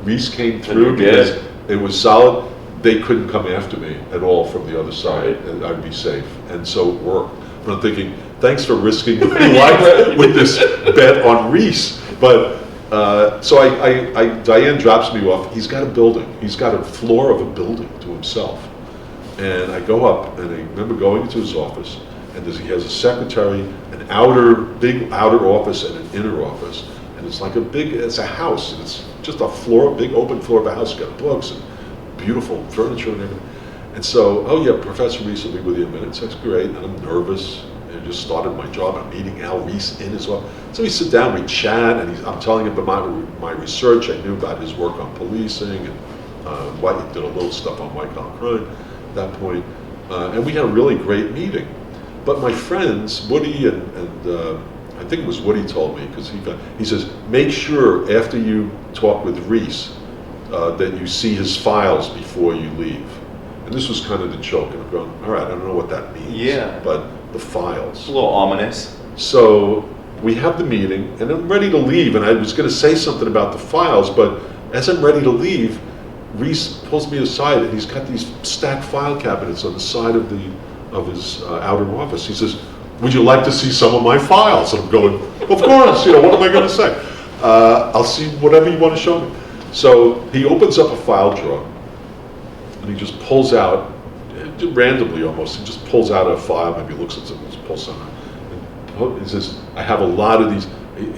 Reese came through because it was solid, they couldn't come after me at all from the other side, and I'd be safe, and so it worked. But I'm thinking, thanks for risking my life with this bet on Reese. But so Diane drops me off. He's got a building. He's got a floor of a building to himself. And I go up, and I remember going into his office, and he has a secretary, an big outer office, and an inner office. And it's like it's a house. And it's just a big open floor of a house. Got books and beautiful furniture and everything. And so, oh yeah, Professor Reese will be with you in a minute. So that's great. And I'm nervous. I just started my job. I'm meeting Al Reese in his office. So we sit down, we chat, and I'm telling him about my research. I knew about his work on policing, and he did a little stuff on white collar crime at that point. And we had a really great meeting. But my friends, Woody and I think it was Woody told me, because he says, make sure after you talk with Reese that you see his files before you leave. And this was kind of the joke, and I'm going, all right, I don't know what that means. Yeah. But the files. It's a little ominous. So we have the meeting, and I'm ready to leave, and I was going to say something about the files, but as I'm ready to leave, Reese pulls me aside, and he's got these stacked file cabinets on the side of his outer office. He says, "Would you like to see some of my files?" And I'm going, "Of course, what am I going to say? I'll see whatever you want to show me." So he opens up a file drawer, and he just pulls out, randomly almost, he just pulls out a file, maybe looks at something, just pulls something. And he says, "I have a lot of these."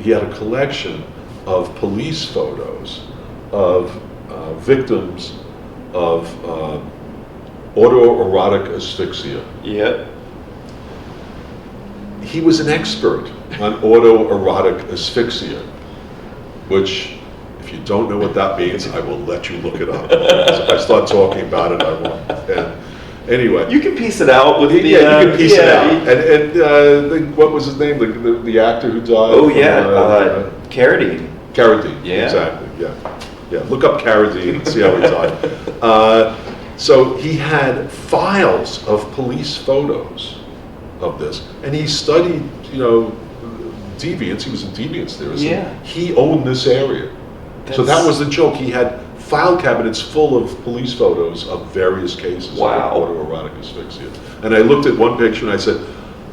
He had a collection of police photos of victims of autoerotic asphyxia. Yep. he was an expert on autoerotic asphyxia, which, if you don't know what that means, I will let you look it up. Because if I start talking about it, I won't. And anyway. You can piece it out with the... Yeah, you can piece it out. And what was his name? The actor who died? Oh, yeah. Carradine. Carradine, Yeah. exactly, yeah. Look up Carradine and see how he died. So he had files of police photos of this, and he studied, deviance. He was a deviance theorist. Yeah. He owned this area. So that was the joke. He had file cabinets full of police photos of various cases Wow. of autoerotic asphyxia. And I looked at one picture and I said,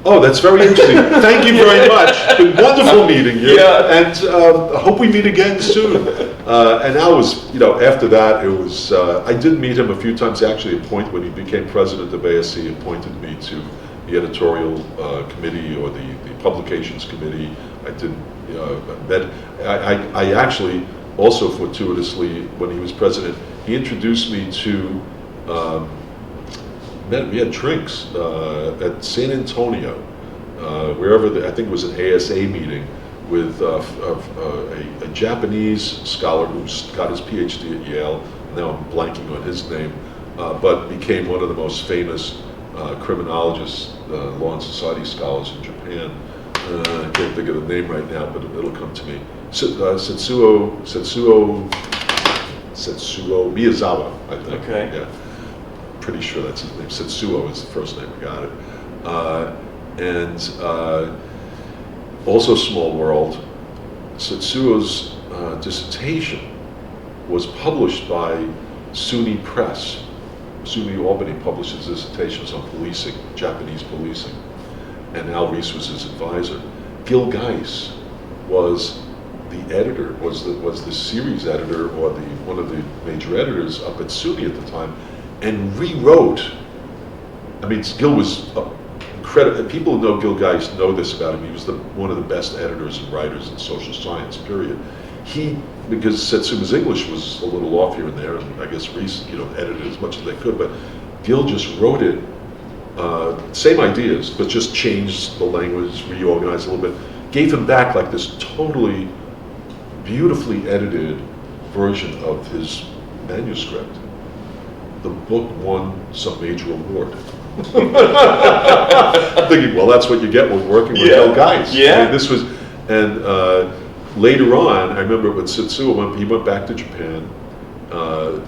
"Oh, that's very interesting. Thank you very much. It's been wonderful meeting you. Yeah. And I hope we meet again soon." And that was, after that, it was, I did meet him a few times. Actually, when he became president of ASC, he appointed me to the editorial committee or the publications committee. I did, I actually, also fortuitously, when he was president, he introduced me to, we had drinks at San Antonio, wherever, I think it was an ASA meeting, with a Japanese scholar who got his PhD at Yale. Now I'm blanking on his name, but became one of the most famous criminologists, law and society scholars in Japan. I can't think of the name right now, but it'll come to me. Setsuo Miyazawa, I think. Okay. Yeah, pretty sure that's his name. Setsuo is the first name. I got it. And also, small world. Setsuo's dissertation was published by SUNY Press. SUNY Albany published his dissertations on policing, Japanese policing, and Al Reese was his advisor. Gil Geis was the editor, was the series editor, or one of the major editors up at SUNY at the time, and rewrote. I mean, Gil was incredible. People who know Gil Geis know this about him. He was one of the best editors and writers in social science, period. Because Setsuma's English was a little off here and there, and I guess Reese, edited as much as they could, but Gil just wrote it, same ideas, but just changed the language, reorganized a little bit, gave him back like this totally beautifully edited version of his manuscript. The book won some major award. I'm thinking, well, that's what you get with working with Gil Geis. Yeah. I mean, this was, and later on, I remember when Setsuo he went back to Japan, I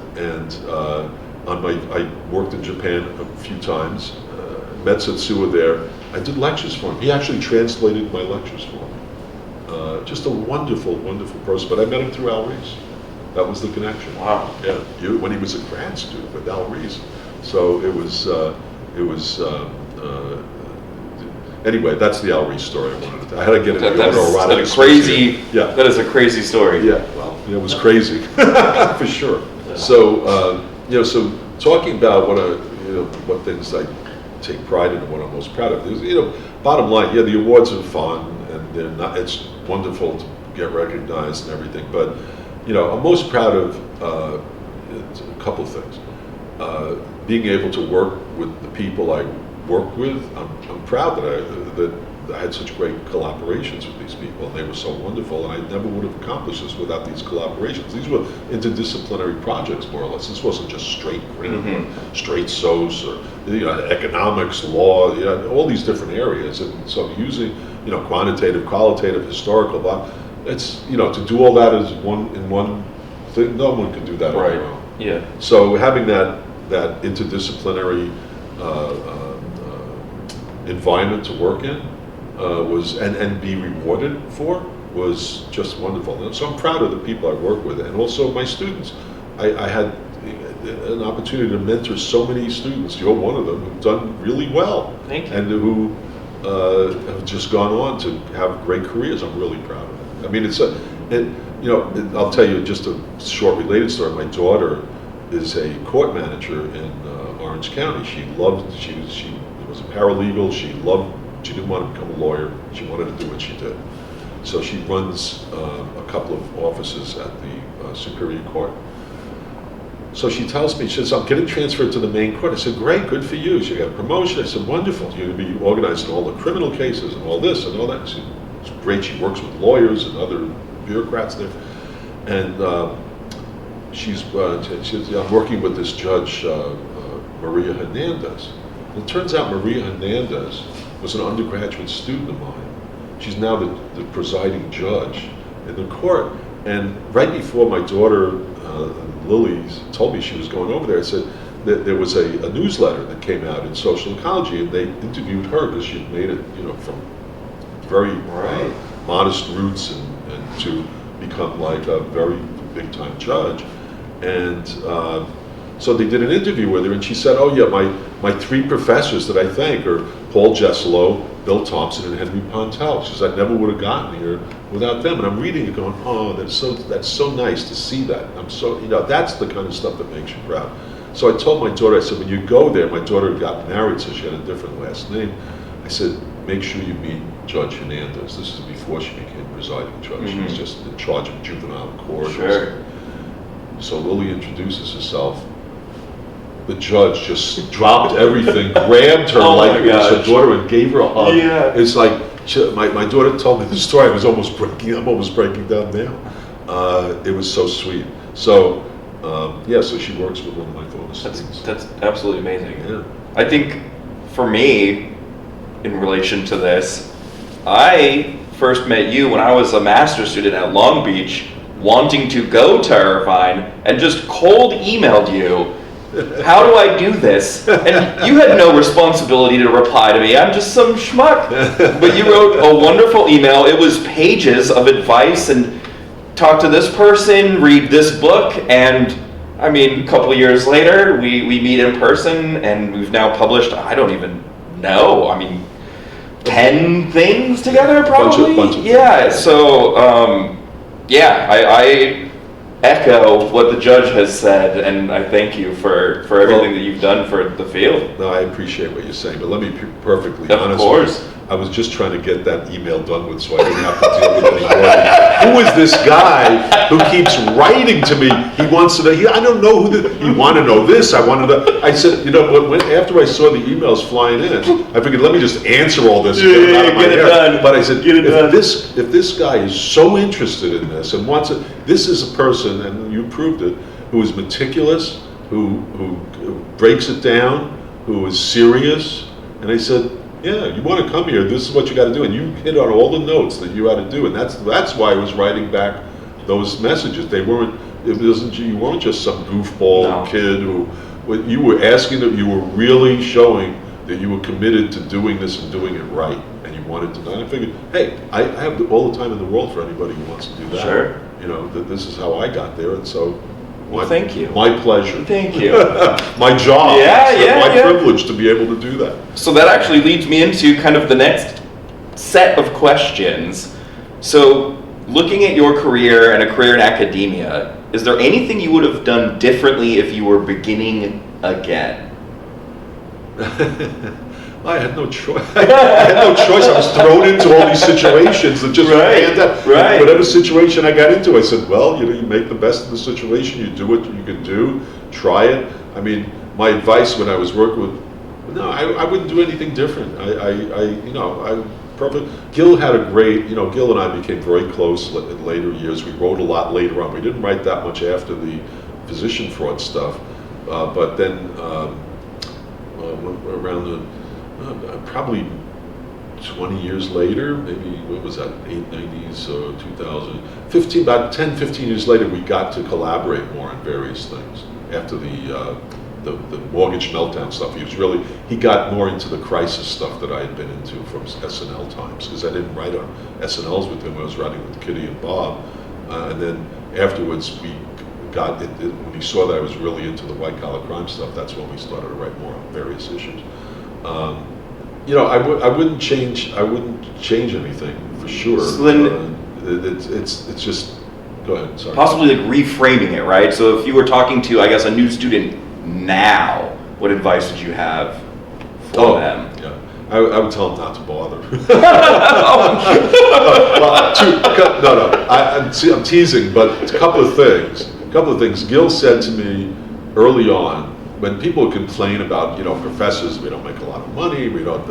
worked in Japan a few times, met Setsuo there. I did lectures for him. He actually translated my lectures for me. Just a wonderful, wonderful person. But I met him through Al Reese. That was the connection. Wow. Yeah, when he was a grad student with Al Reese. So it was. Anyway, that's the Al Reese story I wanted to. I had to get into That's crazy. Yeah. That is a crazy story. Yeah. Well, it was crazy for sure. So so talking about what things I take pride in and what I'm most proud of. Bottom line, the awards are fun and they're not. It's wonderful to get recognized and everything, but I'm most proud of a couple of things. Being able to work with the people I work with. I'm proud that I had such great collaborations with these people, and they were so wonderful, and I never would have accomplished this without these collaborations. These were interdisciplinary projects, more or less. This wasn't just straight crim, straight SOS, or economics, law, all these different areas. And so using quantitative, qualitative, historical, it's to do all that as one thing. No one can do that on their own. Yeah. So having that interdisciplinary environment to work in was and be rewarded for was just wonderful. And so I'm proud of the people I work with, and also my students. I had an opportunity to mentor so many students. You're one of them who've done really well. Thank you. And who have just gone on to have great careers. I'm really proud of it. I mean, I'll tell you just a short related story. My daughter is a court manager in Orange County. She was a paralegal. She didn't want to become a lawyer. She wanted to do what she did. So she runs a couple of offices at the Superior Court. So she tells me, she says, I'm getting transferred to the main court. I said, great, good for you. She got a promotion. I said, wonderful. You're going to be organizing all the criminal cases and all this and all that. She, it's great. She works with lawyers and other bureaucrats there. And she says, I'm working with this judge, Maria Hernandez. And it turns out Maria Hernandez was an undergraduate student of mine. She's now the presiding judge in the court. And right before my daughter, Lily, told me she was going over there, I said that there was a newsletter that came out in social ecology, and they interviewed her because she'd made it, from very modest roots and to become like a very big-time judge. And so they did an interview with her, and she said, oh yeah, my three professors that I thank are Paul Jesselow, Bill Thompson, and Henry Pontell. She says, I never would have gotten here without them. And I'm reading it going, oh, that's so nice to see that. I'm so, that's the kind of stuff that makes you proud. So I told my daughter, I said, when you go there, my daughter had gotten married, so she had a different last name. I said, make sure you meet Judge Hernandez. This is before she became presiding judge. She was just in charge of juvenile court. Sure. So Lily introduces herself. The judge just dropped everything, grabbed her like it was her daughter and gave her a hug. Yeah. It's like, my daughter told me the story. I'm almost breaking down now. It was so sweet. So, so she works with one of my former students. That's absolutely amazing. Yeah. I think for me, in relation to this, I first met you when I was a master's student at Long Beach, wanting to go to Irvine, and just cold emailed you, how do I do this? And you had no responsibility to reply to me. I'm just some schmuck. But you wrote a wonderful email. It was pages of advice and talk to this person, read this book, and I mean, a couple of years later, we meet in person, and we've now published, I don't even know, 10 things together probably? Bunch of yeah, so, I echo what the judge has said, and I thank you for everything that you've done for the field. No, I appreciate what you're saying, but let me be perfectly honest. Of course. With you. I was just trying to get that email done with so I didn't have to deal with any more. Who is this guy who keeps writing to me? He wants to know, I don't know you want to know this, I wanted to, I said, after I saw the emails flying in, I figured, let me just answer all this and get it out of my hair. Done. But I said, if this guy is so interested in this and wants it, this is a person, and you proved it, who is meticulous, who breaks it down, who is serious. And I said, yeah, you want to come here, this is what you got to do. And you hit on all the notes that you had to do. And that's why I was writing back those messages. You weren't just some goofball kid you were asking that you were really showing that you were committed to doing this and doing it right. And you wanted to, and I figured, hey, I have all the time in the world for anybody who wants to do that. Sure. That this is how I got there. And so, thank you. My pleasure. Thank you. My job. My privilege to be able to do that. So that actually leads me into kind of the next set of questions. So looking at your career and a career in academia, is there anything you would have done differently if you were beginning again? I had no choice. I was thrown into all these situations that just panned out. Right. Whatever situation I got into, I said, well, you make the best of the situation. You do what you can do. Try it. I mean, my advice when I was working with, I wouldn't do anything different. Gil had a great, Gil and I became very close in later years. We wrote a lot later on. We didn't write that much after the physician fraud stuff, but then around the probably 20 years later, maybe, what was that, 90s or 2015, about 10, 15 years later, we got to collaborate more on various things. After the mortgage meltdown stuff, he got more into the crisis stuff that I had been into from SNL times, because I didn't write on SNLs with him, I was writing with Kitty and Bob. And then afterwards, we got it, when he saw that I was really into the white collar crime stuff, that's when we started to write more on various issues. I wouldn't change anything for sure. So then, it's just, go ahead. Sorry. Possibly like reframing it, right? So if you were talking to, I guess, a new student now, what advice would you have for them? Yeah, I would tell them not to bother. I'm teasing, but a couple of things. Gil said to me, early on, when people complain about, professors, we don't make a lot of money, we don't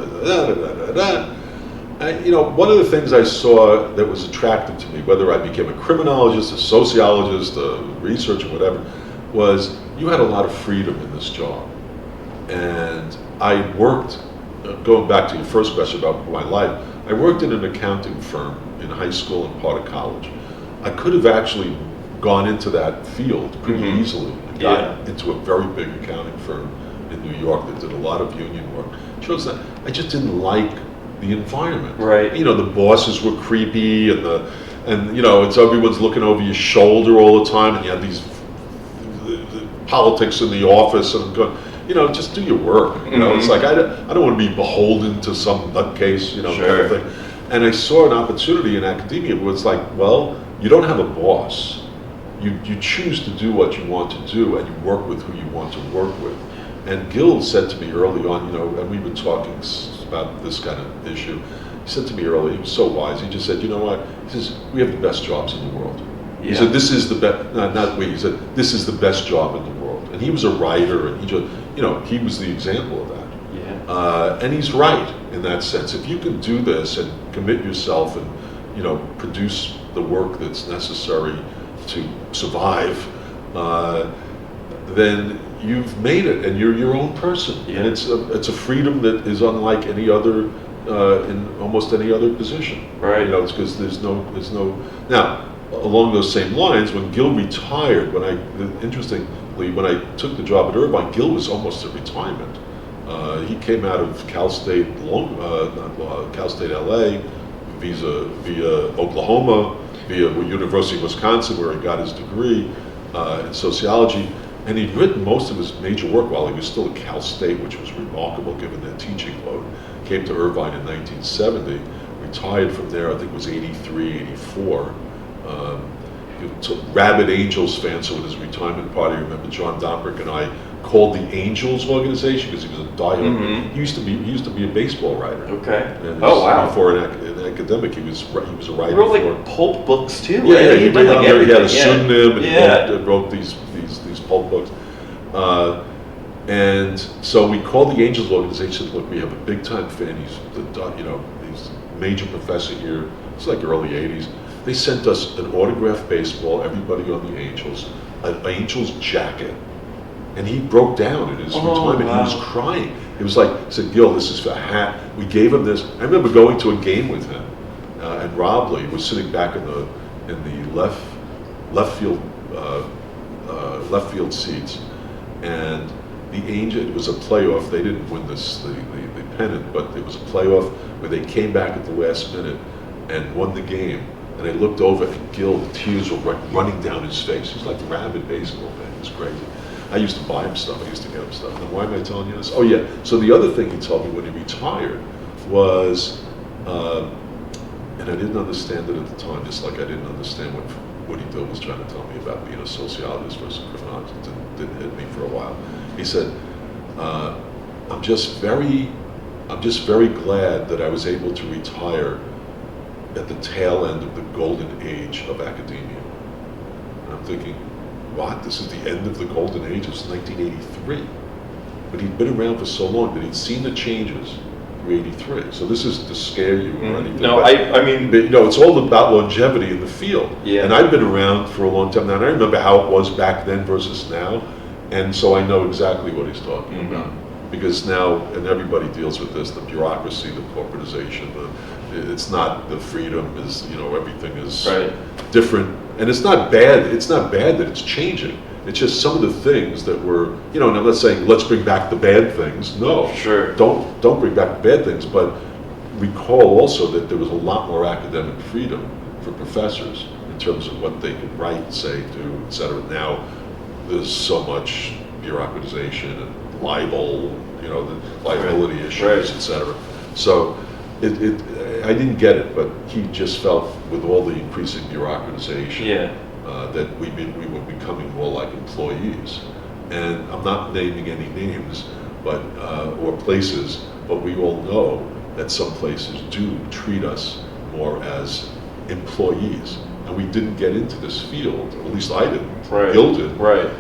one of the things I saw that was attractive to me, whether I became a criminologist, a sociologist, a researcher, whatever, was you had a lot of freedom in this job. And I worked, going back to your first question about my life, I worked in an accounting firm in high school and part of college. I could have actually gone into that field pretty easily. I got into a very big accounting firm in New York that did a lot of union work. Shows that I just didn't like the environment. Right. The bosses were creepy, and it's everyone's looking over your shoulder all the time, and you have these the politics in the office, and I'm going, just do your work. It's like I don't want to be beholden to some nutcase, kind of thing. And I saw an opportunity in academia where it's like, well, you don't have a boss. You choose to do what you want to do, and you work with who you want to work with. And Gil said to me early on, and we were talking about this kind of issue. He said to me early, he was so wise. He just said, you know what? He says, we have the best jobs in the world. He said, this is the best. Not we. He said, this is the best job in the world. And he was a writer, and he just, he was the example of that. Yeah. And he's right in that sense. If you can do this and commit yourself and, produce the work that's necessary to survive, then you've made it, and you're your own person. Yeah. And it's a freedom that is unlike any other in almost any other position. Right. It's because there's no. Now, along those same lines, when Gil retired, interestingly, when I took the job at Irvine, Gil was almost at retirement. He came out of Cal State, Cal State LA, via Oklahoma, via University of Wisconsin, where he got his degree in sociology. And he'd written most of his major work while he was still at Cal State, which was remarkable given their teaching load. Came to Irvine in 1970, retired from there, I think it was 83, 84. He was a rabid Angels fan, so at his retirement party, I remember John Dombrick and I called the Angels organization because he was a diehard. He used to be a baseball writer. Okay. And Wow. Before an academic, he was a writer. He wrote like pulp books too. He did like everything. had a pseudonym, and Yeah. he wrote these pulp books. And so we called the Angels organization. Look, we have a big time fan. He's he's a major professor here. It's like early '80s. They sent us an autographed baseball, everybody on the Angels, an Angels jacket. And he broke down in his retirement. Wow. He was crying. It was like, I said, Gil, this is for a hat. We gave him this. I remember going to a game with him, and Rob Lee was sitting back in the left field seats, and the Angels. It was a playoff. They didn't win the pennant, but it was a playoff where they came back at the last minute and won the game. And I looked over, and Gil, the tears were running down his face. He's like a rabid baseball fan. It was crazy. I used to buy him stuff. I used to get him stuff. And why am I telling you this? Oh yeah. So the other thing he told me when he retired was, and I didn't understand it at the time, just like I didn't understand what Woody Dill was trying to tell me about being a sociologist versus a criminologist. It didn't hit me for a while. He said, I'm just very glad that I was able to retire at the tail end of the golden age of academia. And I'm thinking, what? This is the end of the golden age? It's 1983. But he'd been around for so long that he'd seen the changes through 83. So this isn't to scare you or anything. No, I mean... But, it's all about longevity in the field. Yeah. And I've been around for a long time now, and I remember how it was back then versus now. And so I know exactly what he's talking about. Because now, and everybody deals with this, the bureaucracy, the corporatization, it's not the freedom, is everything is different, and it's not bad. It's not bad that it's changing. It's just some of the things that were, and I'm not saying let's bring back the bad things. No, sure. Don't bring back the bad things, but recall also that there was a lot more academic freedom for professors in terms of what they could write, say, do, etc. Now there's so much bureaucratization and libel, the liability issues, etc. So I didn't get it, but he just felt with all the increasing bureaucratization that we were becoming more like employees. And I'm not naming any names, but or places, but we all know that some places do treat us more as employees. And we didn't get into this field, at least I didn't, Gil did,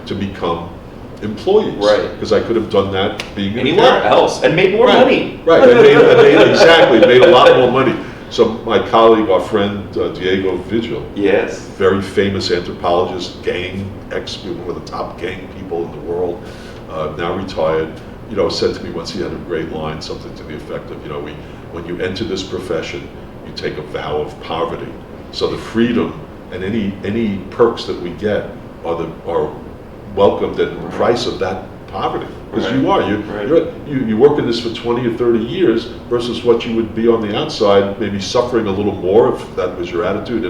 to become employees. Right. Because I could have done that being an Anywhere accountant. else and made more money. Right, exactly, made a lot more money. So my colleague, our friend Diego Vigil, Yes. very famous anthropologist, one of the top gang people in the world, now retired, said to me once, he had a great line, something to the effect of, when you enter this profession, you take a vow of poverty. So the freedom and any perks that we get are welcomed at the price of that poverty. Because you work in this for 20 or 30 years versus what you would be on the outside, maybe suffering a little more if that was your attitude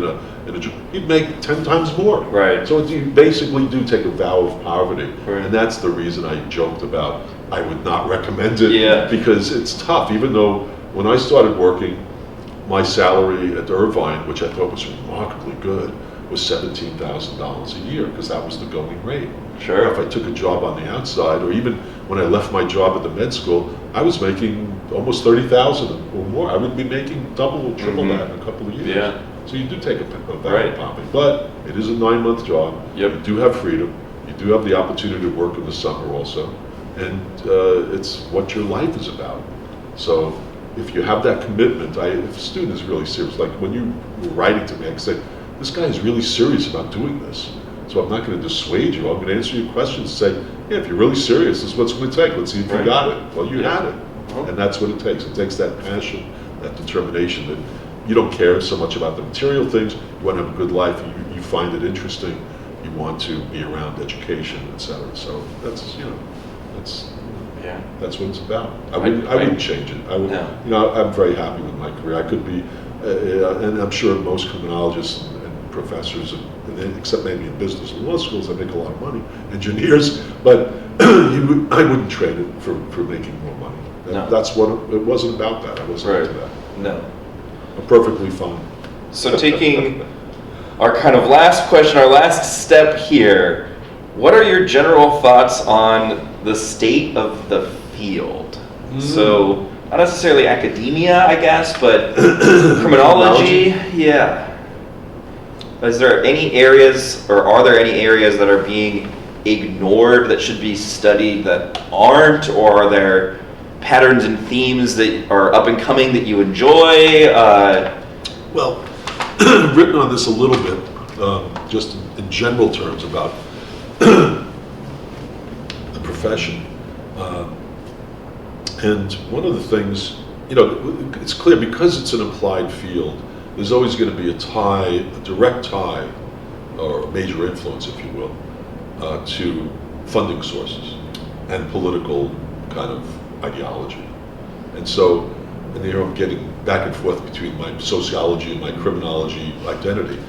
you'd make 10 times more. Right. So you basically do take a vow of poverty. Right. And that's the reason I joked about I would not recommend it. Yeah. Because it's tough. Even though when I started working, my salary at Irvine, which I thought was remarkably good, was $17,000 a year, because that was the going rate. Sure. If I took a job on the outside, or even when I left my job at the med school, I was making almost $30,000 or more. I would be making double or triple that in a couple of years. Yeah. So you do take a vow Right. of poverty, but it is a 9-month job. Yep. You do have freedom. You do have the opportunity to work in the summer also, and it's what your life is about. So if you have that commitment, if a student is really serious, like when you were writing to me, I could say, this guy is really serious about doing this. So I'm not going to dissuade you. I'm going to answer your questions and say, yeah, if you're really serious, this is what's going to take. Let's see if you got it. Well, you had it. And that's what it takes. It takes that passion, that determination that you don't care so much about the material things. You want to have a good life. You find it interesting. You want to be around education, etc. So that's that's what it's about. I wouldn't change it. I would, I'm very happy with my career. I could be, and I'm sure most criminologists and professors, except maybe in business and law schools, I make a lot of money. Engineers, but I wouldn't trade it for making more money. That's what it wasn't about. That I wasn't into that. No. I'm perfectly fine. So taking our kind of last question, our last step here, what are your general thoughts on the state of the field? So, not necessarily academia, I guess, but criminology, yeah. Is there any areas, or are there any areas that are being ignored that should be studied that aren't, or are there patterns and themes that are up and coming that you enjoy? Well, written on this a little bit, just in general terms about the profession. And one of the things, it's clear because it's an applied field, there's always going to be a direct tie, or a major influence, if you will, to funding sources and political kind of ideology. And so, and I'm getting back and forth between my sociology and my criminology identity.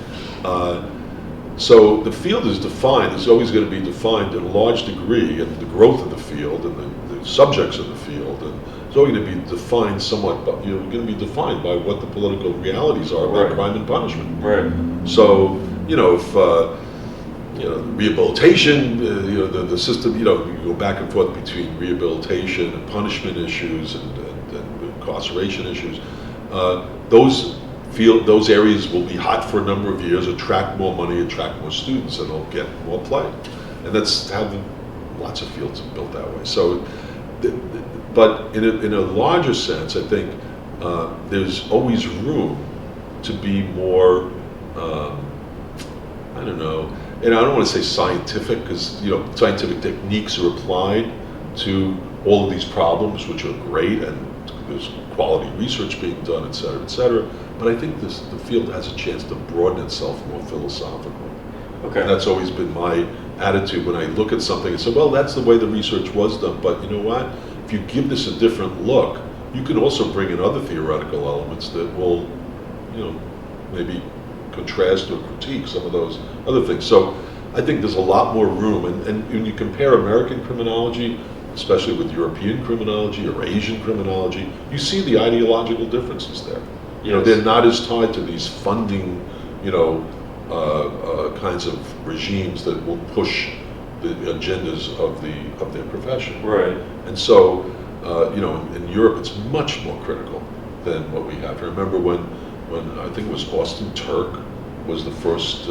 So the field is defined, it's always going to be defined in a large degree, and the growth of the field and the subjects of the field, and it's always going to be defined somewhat, but going to be defined by what the political realities are about crime and punishment. Right. So, if rehabilitation, the system, you go back and forth between rehabilitation and punishment issues and incarceration issues. Those areas will be hot for a number of years, attract more money, attract more students, and they'll get more play. And that's how lots of fields are built that way. So, but in a larger sense, I think there's always room to be more, I don't know, and I don't want to say scientific, because scientific techniques are applied to all of these problems, which are great, and there's quality research being done, et cetera, et cetera. But I think the field has a chance to broaden itself more philosophically. Okay. And that's always been my attitude when I look at something and say, well, that's the way the research was done. But you know what? If you give this a different look, you can also bring in other theoretical elements that will, maybe contrast or critique some of those other things. So I think there's a lot more room. And when you compare American criminology, especially with European criminology or Asian criminology, you see the ideological differences there. Yes. They're not as tied to these funding, kinds of regimes that will push the agendas of their profession. Right. And so, in Europe, it's much more critical than what we have here. I remember when I think it was Austin Turk was the first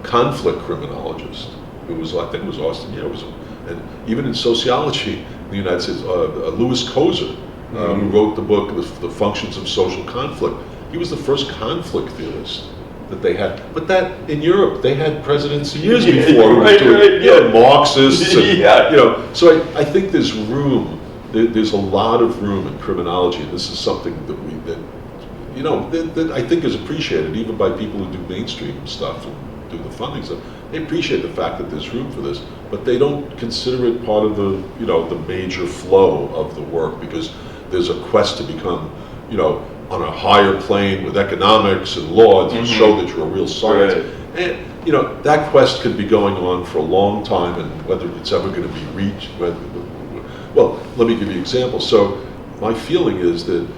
conflict criminologist It was, I think it was Austin. Yeah, it was. And even in sociology in the United States, Louis Koser, who wrote the book, The Functions of Social Conflict, he was the first conflict theorist that they had. But that, in Europe, they had presidents years before. Marxists, and, so I think there's room, there's a lot of room in criminology, and this is something that I think is appreciated even by people who do mainstream stuff and do the funding stuff. They appreciate the fact that there's room for this, but they don't consider it part of the, the major flow of the work, because there's a quest to become, on a higher plane with economics and law to show that you're a real scientist. Right. And, that quest could be going on for a long time, and whether it's ever going to be reached, well, let me give you an example. So my feeling is that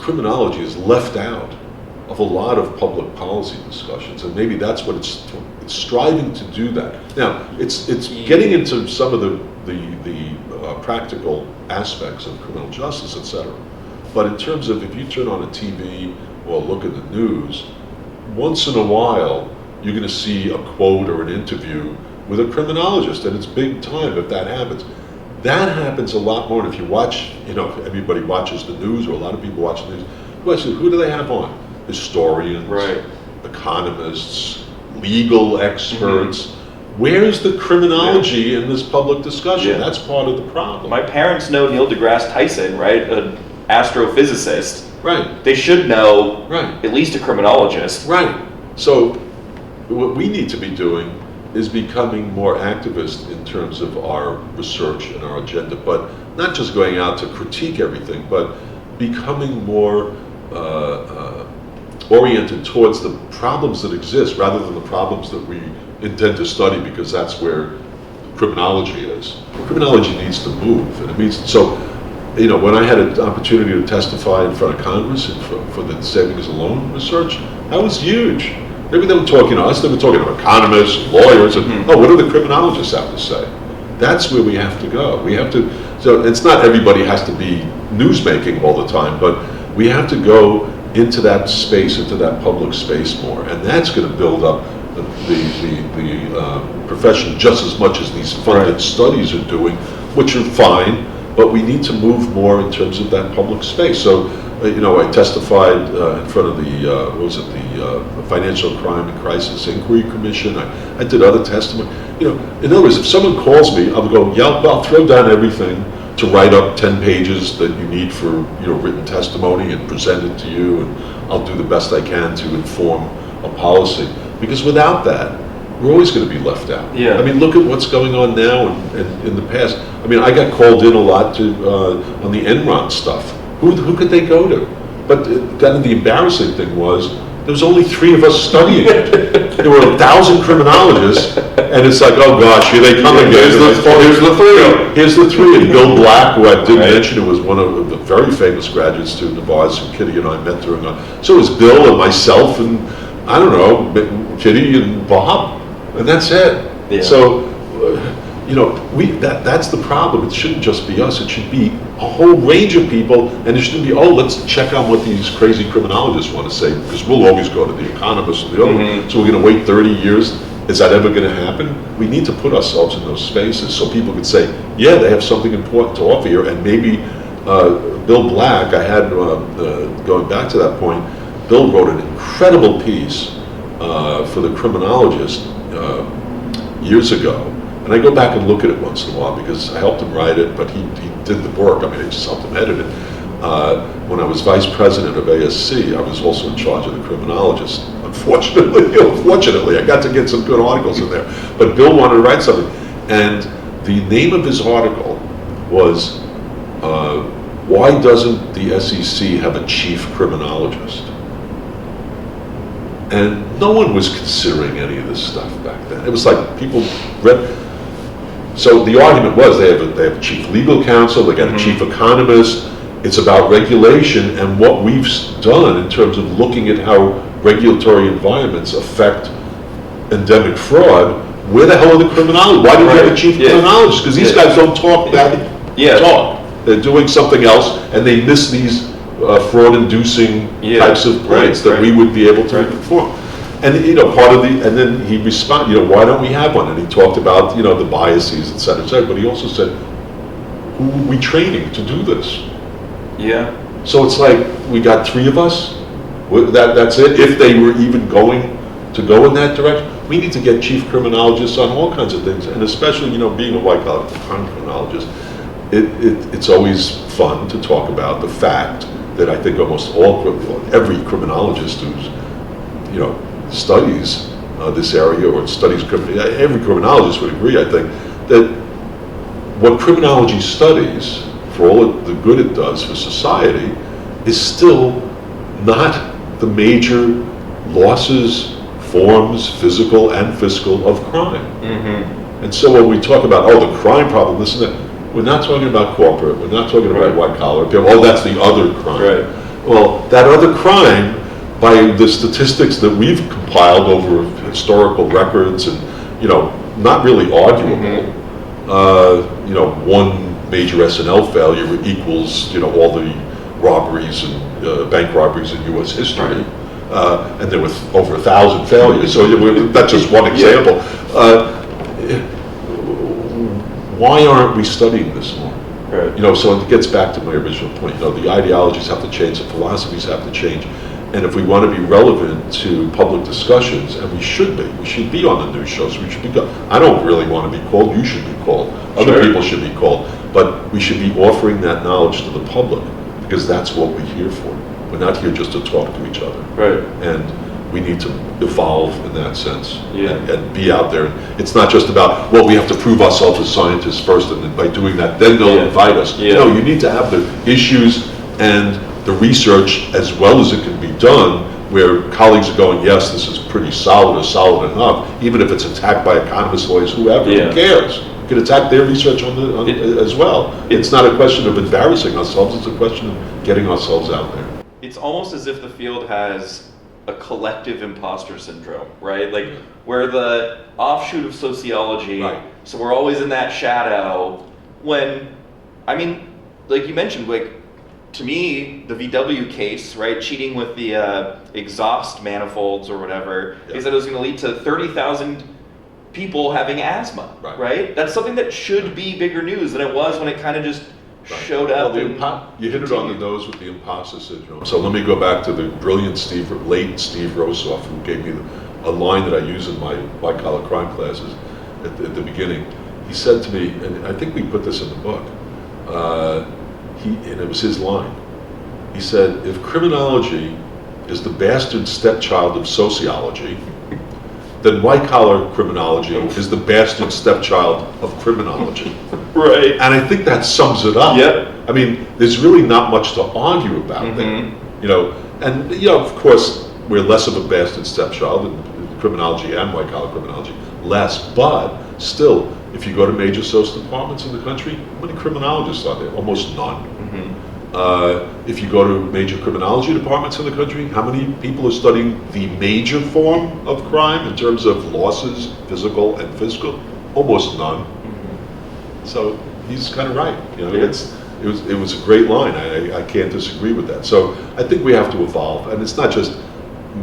criminology is left out of a lot of public policy discussions, and maybe that's what it's striving to do that. Now, it's getting into some of the practical aspects of criminal justice, etc. But in terms of, if you turn on a TV or look at the news, once in a while you're going to see a quote or an interview with a criminologist, and it's big time if that happens. That happens a lot more, and if you watch, everybody watches the news, or a lot of people watch the news. Who do they have on? Historians, right, economists, legal experts. Where's the criminology in this public discussion? Yeah. That's part of the problem. My parents know Neil deGrasse Tyson, right? An astrophysicist. Right. They should know, right, at least a criminologist. Right. So what we need to be doing is becoming more activist in terms of our research and our agenda, but not just going out to critique everything, but becoming more oriented towards the problems that exist rather than the problems that we intend to study, because that's where criminology is. Criminology needs to move, and it means, so, when I had an opportunity to testify in front of Congress for the savings and loan research, that was huge. Maybe they were talking to us, they were talking to economists, lawyers, and what do the criminologists have to say? That's where we have to go. We have to, so it's not everybody has to be newsmaking all the time, but we have to go into that space, into that public space more, and that's going to build up the profession just as much as these funded studies are doing, which are fine, but we need to move more in terms of that public space. So, I testified in front of the Financial Crime and Crisis Inquiry Commission. I did other testimony. In other words, if someone calls me, I'll go, yeah, I'll throw down everything to write up 10 pages that you need for written testimony and present it to you, and I'll do the best I can to inform a policy. Because without that, we're always going to be left out. Yeah. I mean, look at what's going on now and in the past. I mean, I got called in a lot on the Enron stuff. Who could they go to? But then the embarrassing thing was, there was only 3 of us studying it. There were 1,000 criminologists, and it's like, oh gosh, here they come again. Here's the 3. And Bill Black, who I did mention, who was one of the very famous graduate student of ours, who Kitty and I met during so it was Bill and myself and, I don't know, Kitty and Bob, and that's it. Yeah. So, that's the problem. It shouldn't just be us. It should be a whole range of people, and it shouldn't be, let's check on what these crazy criminologists want to say, because we'll always go to the economists and the other one. So we're going to wait 30 years. Is that ever going to happen? We need to put ourselves in those spaces so people can say, yeah, they have something important to offer here, and maybe Bill Black, I had, going back to that point, Bill wrote an incredible piece for the Criminologist years ago. And I go back and look at it once in a while because I helped him write it, but he did the work. I mean, I just helped him edit it. When I was vice president of ASC, I was also in charge of the Criminologist. Unfortunately, I got to get some good articles in there. But Bill wanted to write something. And the name of his article was, Why Doesn't the SEC Have a Chief Criminologist? And no one was considering any of this stuff back then. It was like people read. So the argument was they have a chief legal counsel, they got a chief economist. It's about regulation and what we've done in terms of looking at how regulatory environments affect endemic fraud. Where the hell are the criminologists? Why do we have a chief criminologist? Because these guys don't talk that talk. They're doing something else, and they miss these fraud-inducing types of points that we would be able to inform. And part of and then he responded, why don't we have one? And he talked about the biases, et cetera, but he also said, who are we training to do this? Yeah. So it's like, we got 3 of us, that's it, if they were even going to go in that direction. We need to get chief criminologists on all kinds of things, and especially, being a white-collar crime criminologist, it's always fun to talk about the fact that I think almost every criminologist who's, studies this area or studies every criminologist would agree, I think, that what criminology studies, for all of the good it does for society, is still not the major losses, forms, physical and fiscal, of crime. Mm-hmm. And so when we talk about, the crime problem, this and that, we're not talking about corporate, we're not talking about white collar people, that's the other crime. Right. Well, that other crime, by the statistics that we've compiled over historical records and, not really arguable, one major SNL failure equals, all the robberies and bank robberies in U.S. history. And there were over 1,000 failures, so that's just one example. Why aren't we studying this more? Right. So it gets back to my original point. The ideologies have to change, the philosophies have to change, and if we want to be relevant to public discussions, and we should be on the news shows. We should be. I don't really want to be called. You should be called. Other people should be called, but we should be offering that knowledge to the public, because that's what we're here for. We're not here just to talk to each other. Right. And we need to evolve in that sense. Yeah. And be out there. It's not just about, we have to prove ourselves as scientists first, and then by doing that, then they'll invite us. Yeah. No, you need to have the issues and the research as well as it can be done, where colleagues are going, yes, this is pretty solid or solid enough, even if it's attacked by economists, lawyers, whoever, who cares? You can attack their research as well. It's not a question of embarrassing ourselves, it's a question of getting ourselves out there. It's almost as if the field has a collective imposter syndrome, right? Like, we're the offshoot of sociology, so we're always in that shadow. When, like you mentioned, to me, the VW case, right, cheating with the exhaust manifolds or whatever, he said it was going to lead to 30,000 people having asthma, right? That's something that should be bigger news than it was when it kind of just showed up. Well, you hit it on the nose with the imposter syndrome. So let me go back to the brilliant late Steve Rosoff, who gave me a line that I use in my white-collar crime classes at the beginning. He said to me, and I think we put this in the book, and it was his line. He said, if criminology is the bastard stepchild of sociology, then white-collar criminology is the bastard stepchild of criminology. Right. And I think that sums it up. Yep. There's really not much to argue about there. And of course, we're less of a bastard stepchild in criminology and white-collar criminology, less, but still, if you go to major social departments in the country, how many criminologists are there? Almost none. If you go to major criminology departments in the country, how many people are studying the major form of crime in terms of losses, physical and fiscal? Almost none. So he's kind of right. It was a great line. I can't disagree with that. So I think we have to evolve, and it's not just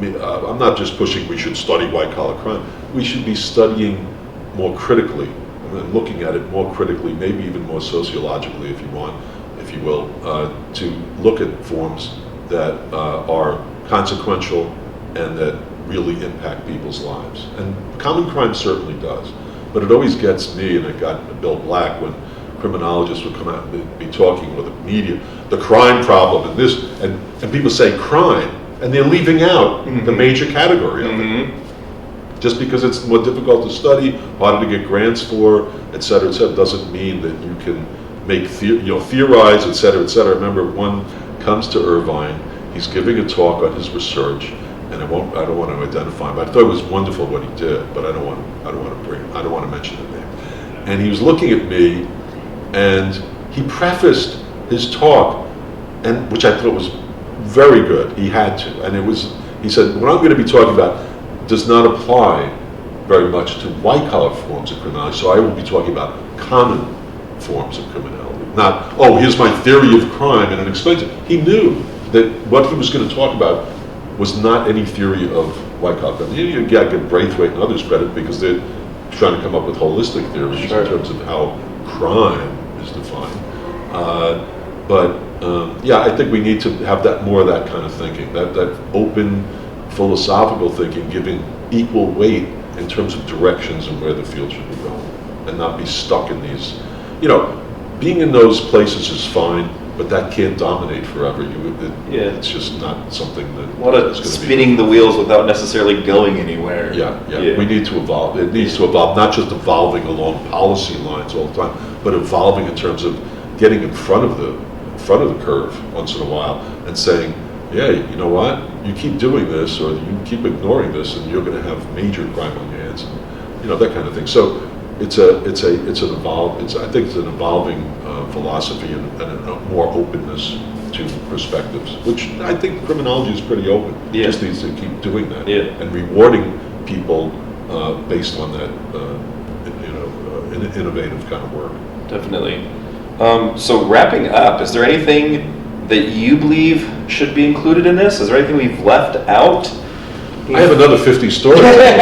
me. I'm not just pushing we should study white-collar crime. We should be studying more critically, and looking at it more critically, maybe even more sociologically, if you want, if you will, to look at forms that are consequential and that really impact people's lives. And common crime certainly does, but it always gets me, and it got Bill Black, when criminologists would come out and be talking with the media, the crime problem and this, and people say crime, and they're leaving out the major category of it. Just because it's more difficult to study, harder to get grants for, et cetera, doesn't mean that you can make theorize, et cetera, et cetera. Remember, one comes to Irvine, he's giving a talk on his research, and I don't want to identify him, but I thought it was wonderful what he did, but I don't want to mention the name. And he was looking at me, and he prefaced his talk, and which I thought was very good. He had to, and he said, what I'm going to be talking about does not apply very much to white-collar forms of criminality, so I will be talking about common forms of criminality. Not, here's my theory of crime, and it explains it. He knew that what he was going to talk about was not any theory of Wyckoff. And you give Braithwaite and others credit because they're trying to come up with holistic theories in terms of how crime is defined. Yeah, I think we need to have that more of that kind of thinking, that open philosophical thinking, giving equal weight in terms of directions and where the field should be going, and not be stuck in these. Being in those places is fine, but that can't dominate forever. It's just not something that. What a spinning the wheels without necessarily going anywhere. Yeah. We need to evolve. It needs to evolve, not just evolving along policy lines all the time, but evolving in terms of getting in front of the curve once in a while and saying, yeah, you know what? You keep doing this, or you keep ignoring this, and you're going to have major crime on your hands, and, that kind of thing. So I think it's an evolving philosophy and a more openness to perspectives, which I think criminology is pretty open. It just needs to keep doing that and rewarding people based on that, innovative kind of work. Definitely. So wrapping up, is there anything that you believe should be included in this? Is there anything we've left out? I have another 50 stories I can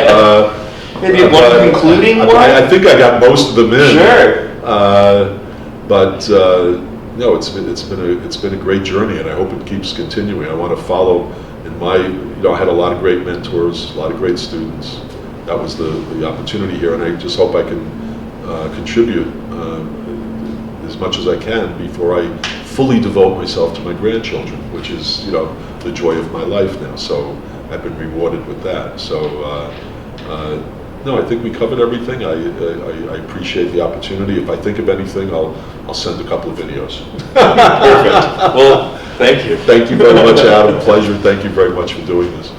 tell. Maybe one concluding one? I think I got most of them in. Sure. No, it's been a great journey, and I hope it keeps continuing. I want to follow in my, I had a lot of great mentors, a lot of great students. That was the opportunity here, and I just hope I can contribute as much as I can before I fully devote myself to my grandchildren, which is, the joy of my life now. So I've been rewarded with that. So, no, I think we covered everything. I appreciate the opportunity. If I think of anything, I'll send a couple of videos. Perfect. Well, thank you. Thank you very much, Adam. Pleasure. Thank you very much for doing this.